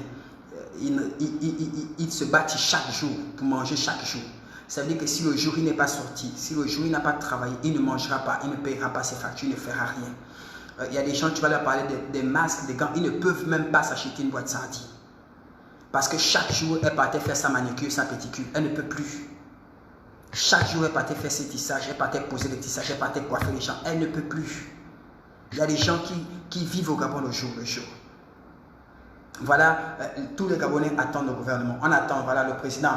Ils se battent chaque jour pour manger chaque jour. Ça veut dire que si le jour il n'est pas sorti, si le jour il n'a pas travaillé, il ne mangera pas, il ne paiera pas ses factures, il ne fera rien. Il y a des gens, tu vas leur parler des masques, des gants, ils ne peuvent même pas s'acheter une boîte de sardines. Parce que chaque jour, elle partait faire sa manicure, sa pédicure, elle ne peut plus. Chaque jour, elle partait faire ses tissages, elle partait poser les tissages, elle partait coiffer les gens, elle ne peut plus. Il y a des gens qui vivent au Gabon le jour. Voilà, tous les Gabonais attendent le gouvernement. On attend, voilà, le président.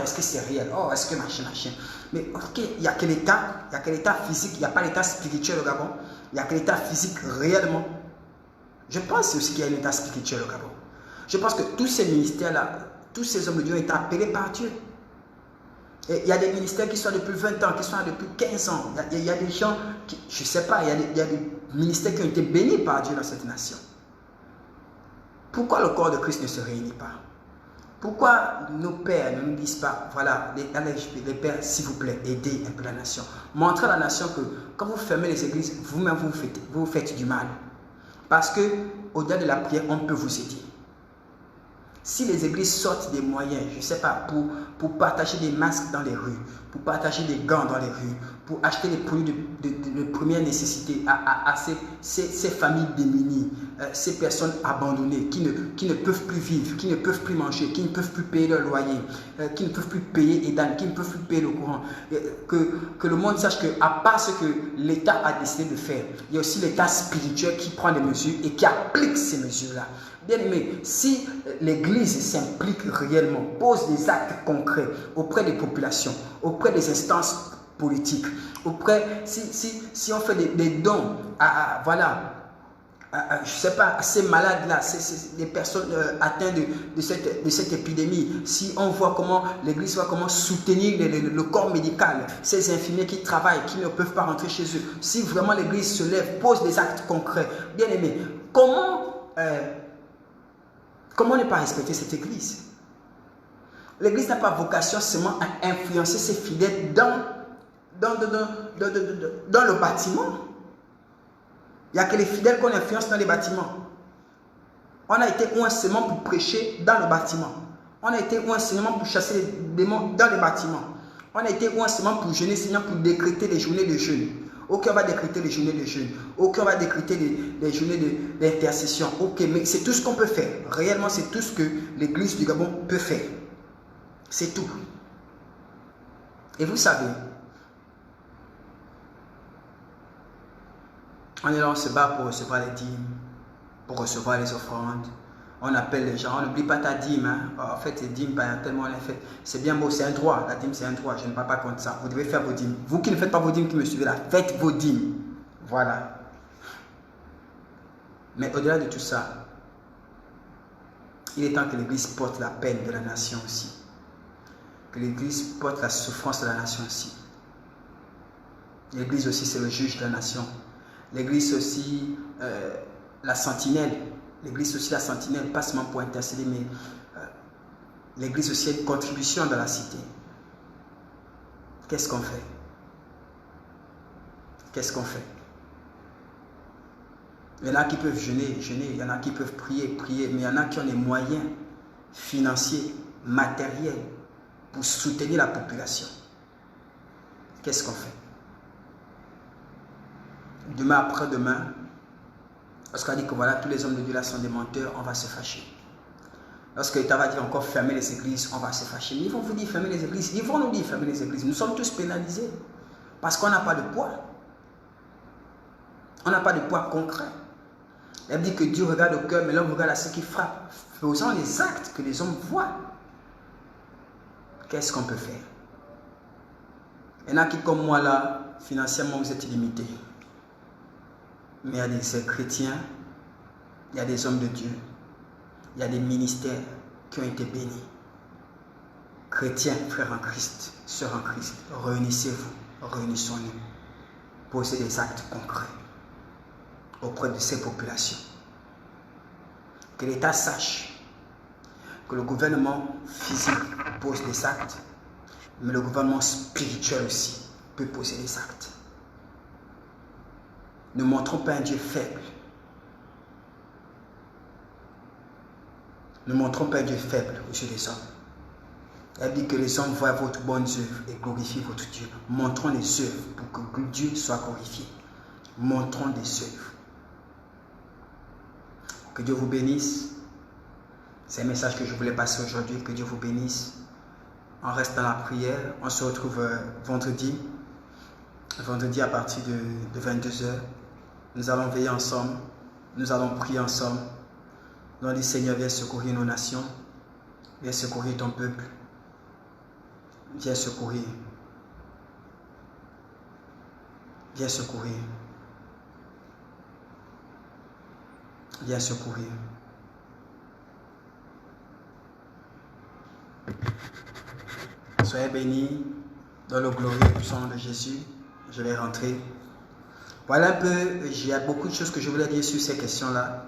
Est-ce que c'est réel? Oh, est-ce que machin. Mais ok, il n'y a que l'état physique, il n'y a pas l'état spirituel au Gabon. Il n'y a que l'état physique réellement. Je pense aussi qu'il y a un état spirituel au Gabon. Je pense que tous ces ministères-là, tous ces hommes de Dieu ont été appelés par Dieu. Et il y a des ministères qui sont depuis 20 ans, qui sont là depuis 15 ans. Il y a des gens qui, je ne sais pas, il y a des ministères qui ont été bénis par Dieu dans cette nation. Pourquoi le corps de Christ ne se réunit pas? Pourquoi nos pères ne nous disent pas, voilà, les pères, s'il vous plaît, aidez un peu la nation. Montrez à la nation que quand vous fermez les églises, vous-même vous faites du mal. Parce que au-delà de la prière, on peut vous aider. Si les églises sortent des moyens, je ne sais pas, pour partager des masques dans les rues, pour partager des gants dans les rues, pour acheter des produits de première nécessité à ces familles démunies, ces personnes abandonnées qui ne peuvent plus vivre, qui ne peuvent plus manger, qui ne peuvent plus payer leur loyer, qui ne peuvent plus payer EDAN, qui ne peuvent plus payer le courant. Que le monde sache qu'à part ce que l'État a décidé de faire, il y a aussi l'État spirituel qui prend des mesures et qui applique ces mesures-là. Bien aimé, si l'Église s'implique réellement, pose des actes concrets auprès des populations, auprès des instances politiques, si on fait des dons je ne sais pas, à ces malades-là, des personnes atteintes de cette épidémie, si on voit comment l'Église va comment soutenir le corps médical, ces infirmiers qui travaillent, qui ne peuvent pas rentrer chez eux, si vraiment l'Église se lève, pose des actes concrets, bien aimé, comment ne pas respecter cette église? L'église n'a pas vocation seulement à influencer ses fidèles dans le bâtiment. Il n'y a que les fidèles qu'on influence dans les bâtiments. On a été un seulement pour prêcher dans le bâtiment. On a été un seulement pour chasser les démons dans les bâtiments. On a été un seulement pour jeûner, Seigneur, pour décréter les journées de jeûne. Ok, on va décréter les journées de jeûne. Ok, on va décréter les journées d'intercession. Ok, mais c'est tout ce qu'on peut faire. Réellement, c'est tout ce que l'Église du Gabon peut faire. C'est tout. Et vous savez, on est là, on se bat pour recevoir les dîmes, pour recevoir les offrandes. On appelle les gens, on n'oublie pas ta dîme. Hein. En fait, les dîmes, tellement on les fait. C'est bien beau, c'est un droit. La dîme, c'est un droit. Je ne parle pas contre ça. Vous devez faire vos dîmes. Vous qui ne faites pas vos dîmes, qui me suivez là, faites vos dîmes. Voilà. Mais au-delà de tout ça, il est temps que l'Église porte la peine de la nation aussi. Que l'Église porte la souffrance de la nation aussi. L'Église aussi, c'est le juge de la nation. L'Église aussi, la sentinelle. L'Église aussi, la sentinelle, pas seulement pour intercéder, mais l'Église aussi a une contribution dans la cité. Qu'est-ce qu'on fait? Qu'est-ce qu'on fait? Il y en a qui peuvent jeûner, il y en a qui peuvent prier, mais il y en a qui ont les moyens financiers, matériels pour soutenir la population. Qu'est-ce qu'on fait? Demain après-demain, lorsqu'on dit que voilà, tous les hommes de Dieu là sont des menteurs, on va se fâcher. Lorsque l'État va dire encore fermer les églises, on va se fâcher. Mais ils vont vous dire fermer les églises, ils vont nous dire fermer les églises. Nous sommes tous pénalisés parce qu'on n'a pas de poids. On n'a pas de poids concret. Elle dit que Dieu regarde au cœur, mais l'homme regarde à ce qui frappe. Faisons les actes que les hommes voient. Qu'est-ce qu'on peut faire? Il y en a qui, comme moi là, financièrement, vous êtes illimités. Mais il y a des chrétiens, il y a des hommes de Dieu, il y a des ministères qui ont été bénis. Chrétiens, frères en Christ, sœurs en Christ, réunissez-vous, réunissons-nous. Posez des actes concrets auprès de ces populations. Que l'État sache que le gouvernement physique pose des actes, mais le gouvernement spirituel aussi peut poser des actes. Ne montrons pas un Dieu faible. Ne montrons pas un Dieu faible aux yeux des hommes. Elle dit que les hommes voient votre bonne œuvre et glorifient votre Dieu. Montrons les œuvres pour que Dieu soit glorifié. Montrons des œuvres. Que Dieu vous bénisse. C'est un message que je voulais passer aujourd'hui. Que Dieu vous bénisse. On reste dans la prière. On se retrouve vendredi. Vendredi à partir de 22h. Nous allons veiller ensemble. Nous allons prier ensemble. Nous allons dire Seigneur, viens secourir nos nations. Viens secourir ton peuple. Viens secourir. Viens secourir. Viens secourir. Soyez bénis dans le glorieux sang de Jésus. Je vais rentrer. Voilà un peu, il y a beaucoup de choses que je voulais dire sur ces questions-là.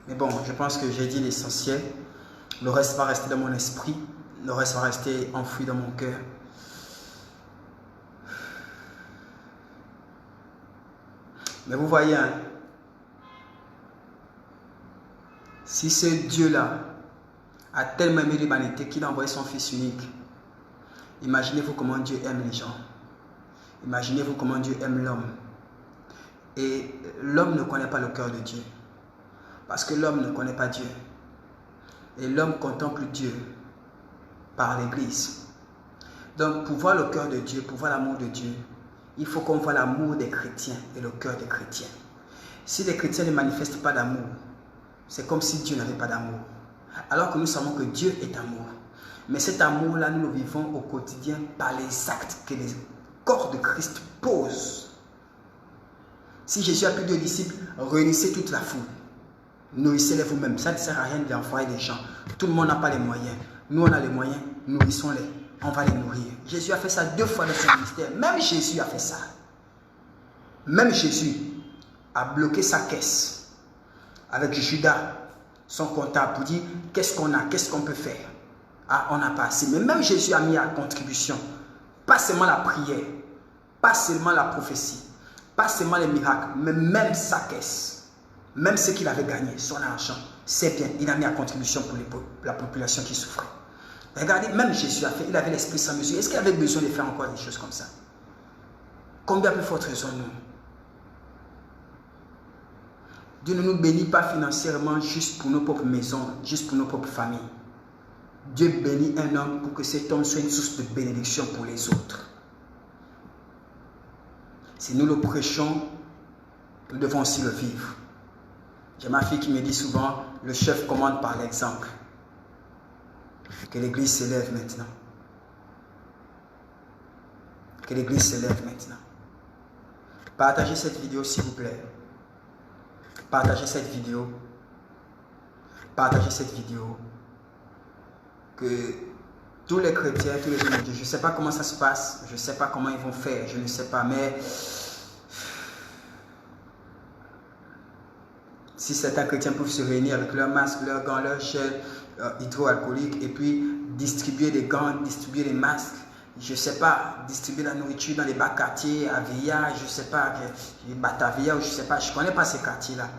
Mais bon, je pense que j'ai dit l'essentiel. Le reste va rester dans mon esprit. Le reste va rester enfoui dans mon cœur. Mais vous voyez, hein, si ce Dieu-là a tellement aimé l'humanité qu'il a envoyé son Fils unique, imaginez-vous comment Dieu aime les gens. Imaginez-vous comment Dieu aime l'homme. Et l'homme ne connaît pas le cœur de Dieu. Parce que l'homme ne connaît pas Dieu. Et l'homme contemple Dieu par l'Église. Donc pour voir le cœur de Dieu, pour voir l'amour de Dieu, il faut qu'on voit l'amour des chrétiens et le cœur des chrétiens. Si les chrétiens ne manifestent pas d'amour, c'est comme si Dieu n'avait pas d'amour. Alors que nous savons que Dieu est amour. Mais cet amour-là, nous le vivons au quotidien par les actes que les corps de Christ posent. Si Jésus a plus de disciples, réunissez toute la foule. Nourrissez-les vous-même. Ça ne sert à rien d'envoyer des gens. Tout le monde n'a pas les moyens. Nous, on a les moyens. Nourrissons-les. On va les nourrir. Jésus a fait ça 2 fois dans son ministère. Même Jésus a fait ça. Même Jésus a bloqué sa caisse avec Judas, son comptable, pour dire qu'est-ce qu'on a, qu'est-ce qu'on peut faire. Ah, on n'a pas assez. Mais même Jésus a mis à contribution. Pas seulement la prière. Pas seulement la prophétie, pas seulement les miracles, mais même sa caisse, même ce qu'il avait gagné, son argent, c'est bien, il a mis à contribution pour la population qui souffrait. Regardez, même Jésus a fait, il avait l'esprit sans mesure. Est-ce qu'il avait besoin de faire encore des choses comme ça? Combien plus forte raison nous? Dieu ne nous bénit pas financièrement juste pour nos propres maisons, juste pour nos propres familles. Dieu bénit un homme pour que cet homme soit une source de bénédiction pour les autres. Si nous le prêchons, nous devons aussi le vivre. J'ai ma fille qui me dit souvent, le chef commande par l'exemple. Que l'église s'élève maintenant. Que l'église s'élève maintenant. Partagez cette vidéo s'il vous plaît. Partagez cette vidéo. Partagez cette vidéo. Que tous les chrétiens, tous les hommes de Dieu, je ne sais pas comment ça se passe, je ne sais pas comment ils vont faire, je ne sais pas, mais si certains chrétiens peuvent se réunir avec leurs masques, leurs gants, leurs gels hydroalcooliques et puis distribuer des gants, distribuer des masques, je ne sais pas, distribuer la nourriture dans les bas quartiers, à Villa, je ne sais pas, Batavia, ou je ne sais pas, je ne connais pas ces quartiers-là.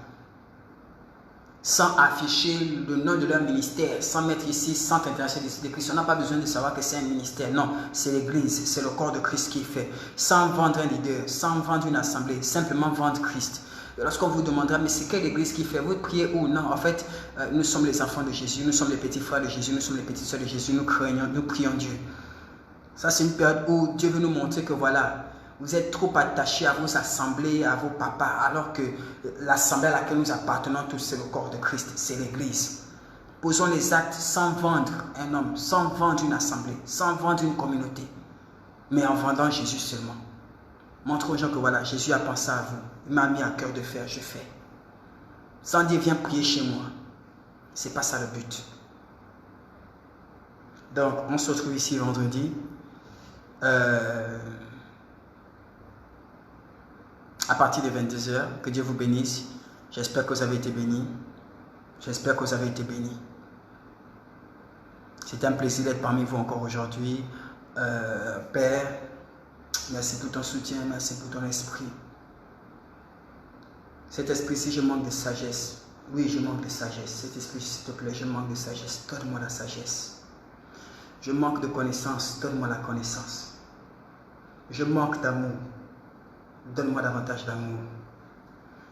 Sans afficher le nom de leur ministère, sans mettre ici Centre international de Christ. On n'a pas besoin de savoir que c'est un ministère. Non, c'est l'église, c'est le corps de Christ qui fait. Sans vendre un leader, sans vendre une assemblée, simplement vendre Christ. Lorsqu'on vous demandera, mais c'est quelle église qui fait? Vous priez ou non? En fait, nous sommes les enfants de Jésus, nous sommes les petits frères de Jésus, nous sommes les petites soeurs de Jésus, nous prions Dieu. Ça, c'est une période où Dieu veut nous montrer que voilà, vous êtes trop attachés à vos assemblées, à vos papas, alors que l'assemblée à laquelle nous appartenons tous, c'est le corps de Christ, c'est l'église. Posons les actes sans vendre un homme, sans vendre une assemblée, sans vendre une communauté, mais en vendant Jésus seulement. Montrons aux gens que voilà, Jésus a pensé à vous, il m'a mis à cœur de faire, je fais. Sans dire viens prier chez moi, c'est pas ça le but. Donc, on se retrouve ici vendredi. À partir de 22h, que Dieu vous bénisse. J'espère que vous avez été bénis. J'espère que vous avez été bénis. C'est un plaisir d'être parmi vous encore aujourd'hui. Père, merci pour ton soutien, merci pour ton esprit. Cet esprit-ci, je manque de sagesse. Oui, je manque de sagesse. Cet esprit, s'il te plaît, je manque de sagesse. Donne-moi la sagesse. Je manque de connaissance. Donne-moi la connaissance. Je manque d'amour. Donne-moi davantage d'amour.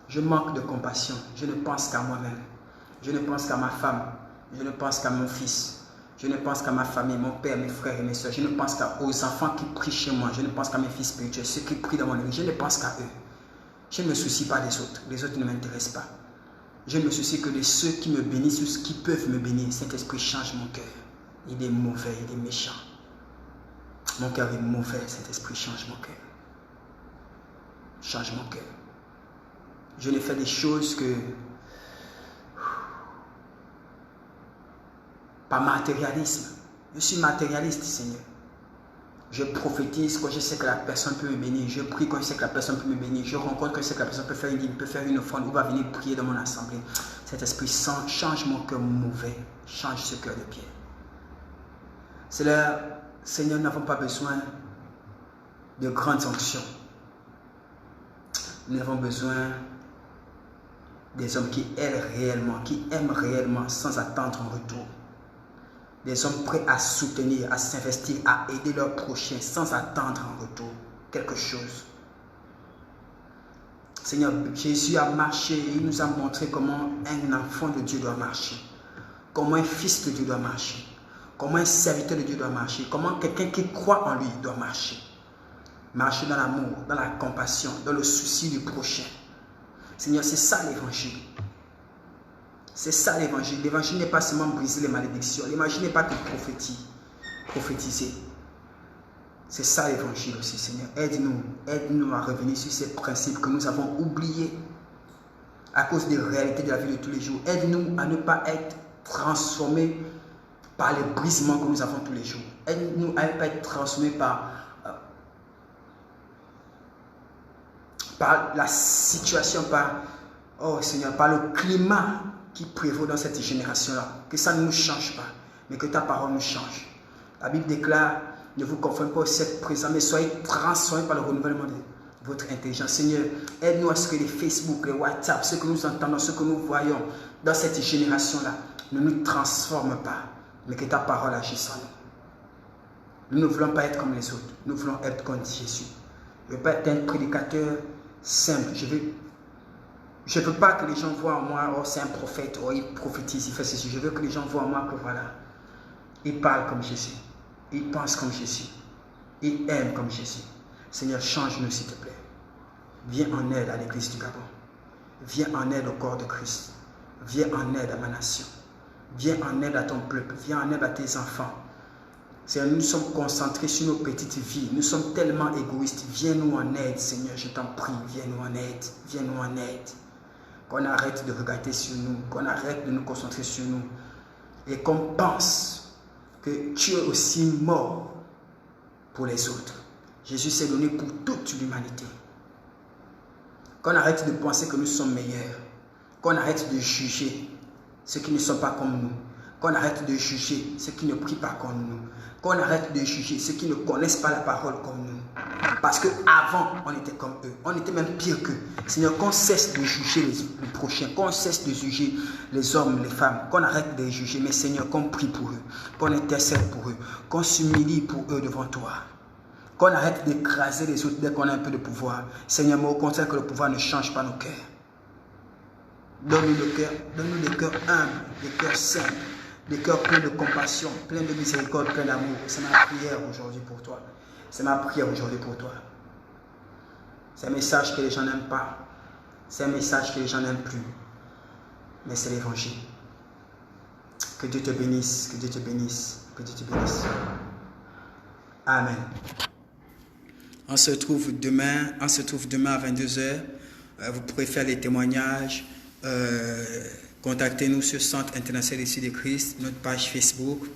Je manque de compassion. Je ne pense qu'à moi-même. Je ne pense qu'à ma femme. Je ne pense qu'à mon fils. Je ne pense qu'à ma famille, mon père, mes frères et mes soeurs. Je ne pense qu'aux enfants qui prient chez moi. Je ne pense qu'à mes fils spirituels, ceux qui prient dans mon église. Je ne pense qu'à eux. Je ne me soucie pas des autres. Les autres ne m'intéressent pas. Je ne me soucie que de ceux qui me bénissent ou ceux qui peuvent me bénir. Saint-Esprit, change mon cœur. Il est mauvais, il est méchant. Mon cœur est mauvais. Saint-Esprit, change mon cœur. Change mon cœur. Je ne fais des choses que par matérialisme. Je suis matérialiste, Seigneur. Je prophétise quand je sais que la personne peut me bénir. Je prie quand je sais que la personne peut me bénir. Je rencontre quand je sais que la personne peut faire une dîme, peut faire une offrande ou va venir prier dans mon assemblée. Cet Esprit Saint, change mon cœur mauvais. Change ce cœur de pierre. C'est là, Seigneur, nous n'avons pas besoin de grandes sanctions. Nous avons besoin des hommes qui aiment réellement, sans attendre un retour. Des hommes prêts à soutenir, à s'investir, à aider leurs prochains, sans attendre un retour, quelque chose. Seigneur, Jésus a marché et il nous a montré comment un enfant de Dieu doit marcher. Comment un fils de Dieu doit marcher. Comment un serviteur de Dieu doit marcher. Comment quelqu'un qui croit en lui doit marcher. Marcher dans l'amour, dans la compassion, dans le souci du prochain. Seigneur, c'est ça l'évangile. C'est ça l'évangile. L'évangile n'est pas seulement briser les malédictions. L'évangile n'est pas que prophétiser. C'est ça l'évangile aussi, Seigneur. Aide-nous à revenir sur ces principes que nous avons oubliés à cause des réalités de la vie de tous les jours. Aide-nous à ne pas être transformés par les brisements que nous avons tous les jours. Aide-nous à ne pas être transformés par la situation, oh Seigneur, par le climat qui prévaut dans cette génération-là. Que ça ne nous change pas, mais que ta parole nous change. La Bible déclare Ne vous conformez pas au siècle présent, mais soyez transformés par le renouvellement de votre intelligence. Seigneur, aide-nous à ce que les Facebook, les WhatsApp, ce que nous entendons, ce que nous voyons dans cette génération-là, ne nous transforment pas, mais que ta parole agisse en nous. Nous ne voulons pas être comme les autres, nous voulons être comme Jésus. Je ne veux pas être un prédicateur simple. Je ne veux pas que les gens voient en moi, oh c'est un prophète, oh il prophétise, il fait ceci. Je veux que les gens voient en moi que voilà, il parle comme Jésus, il pense comme Jésus, il aime comme Jésus. Seigneur, change-nous s'il te plaît. Viens en aide à l'église du Gabon. Viens en aide au corps de Christ. Viens en aide à ma nation. Viens en aide à ton peuple. Viens en aide à tes enfants. Seigneur, nous sommes concentrés sur nos petites vies. Nous sommes tellement égoïstes. Viens-nous en aide, Seigneur, je t'en prie. Viens-nous en aide. Viens-nous en aide. Qu'on arrête de regarder sur nous. Qu'on arrête de nous concentrer sur nous. Et qu'on pense que tu es aussi mort pour les autres. Jésus s'est donné pour toute l'humanité. Qu'on arrête de penser que nous sommes meilleurs. Qu'on arrête de juger ceux qui ne sont pas comme nous. Qu'on arrête de juger ceux qui ne prient pas comme nous. Qu'on arrête de juger ceux qui ne connaissent pas la parole comme nous. Parce qu'avant, on était comme eux. On était même pire qu'eux. Seigneur, qu'on cesse de juger les prochains. Qu'on cesse de juger les hommes, les femmes. Qu'on arrête de les juger. Mais Seigneur, qu'on prie pour eux. Qu'on intercède pour eux. Qu'on s'humilie pour eux devant toi. Qu'on arrête d'écraser les autres dès qu'on a un peu de pouvoir. Seigneur, mais au contraire que le pouvoir ne change pas nos cœurs. Donne-nous des cœurs humbles, des cœurs simples, des cœurs pleins de compassion, pleins de miséricorde, pleins d'amour. C'est ma prière aujourd'hui pour toi. C'est ma prière aujourd'hui pour toi. C'est un message que les gens n'aiment pas. C'est un message que les gens n'aiment plus. Mais c'est l'évangile. Que Dieu te bénisse, que Dieu te bénisse, que Dieu te bénisse. Amen. On se retrouve demain à 22h. Vous pourrez faire les témoignages. Contactez-nous sur Centre International des Disciples de Christ, notre page Facebook.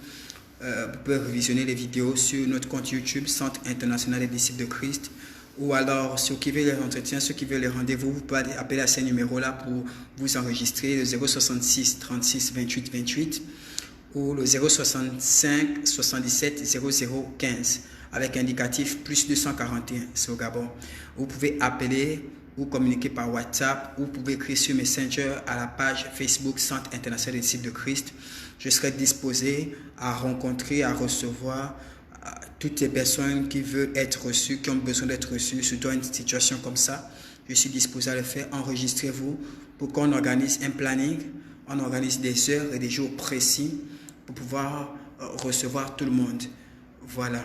Vous pouvez revisionner les vidéos sur notre compte YouTube, Centre International des Disciples de Christ. Ou alors, ceux qui veulent les entretiens, ceux qui veulent les rendez-vous, vous pouvez appeler à ces numéros-là pour vous enregistrer, le 066 36 28 28 ou le 065 77 00 15 avec indicatif plus 241, c'est au Gabon. Vous pouvez appeler ou communiquer par WhatsApp ou vous pouvez écrire sur Messenger à la page Facebook Centre International des Disciples de Christ. Je serai disposé à rencontrer, à recevoir toutes les personnes qui veulent être reçues, qui ont besoin d'être reçues, surtout dans une situation comme ça. Je suis disposé à le faire. Enregistrez-vous pour qu'on organise un planning, on organise des heures et des jours précis pour pouvoir recevoir tout le monde. Voilà.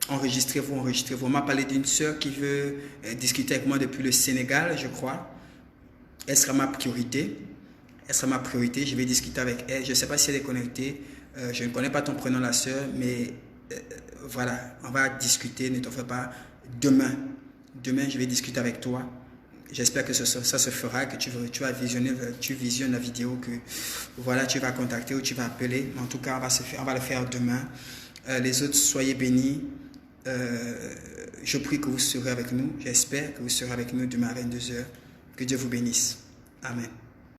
Enregistrez-vous. On m'a parlé d'une sœur qui veut discuter avec moi depuis le Sénégal, je crois. Elle sera ma priorité. Je vais discuter avec elle. Je ne sais pas si elle est connectée. Je ne connais pas ton prénom, la sœur, mais voilà, on va discuter. Ne t'en fais pas. Demain, je vais discuter avec toi. J'espère que ça se fera, que tu visionnes la vidéo, que voilà, tu vas contacter ou tu vas appeler. En tout cas, on va le faire demain. Les autres, soyez bénis. Je prie que vous serez avec nous. J'espère que vous serez avec nous demain à 22h. Que Dieu vous bénisse. Amen.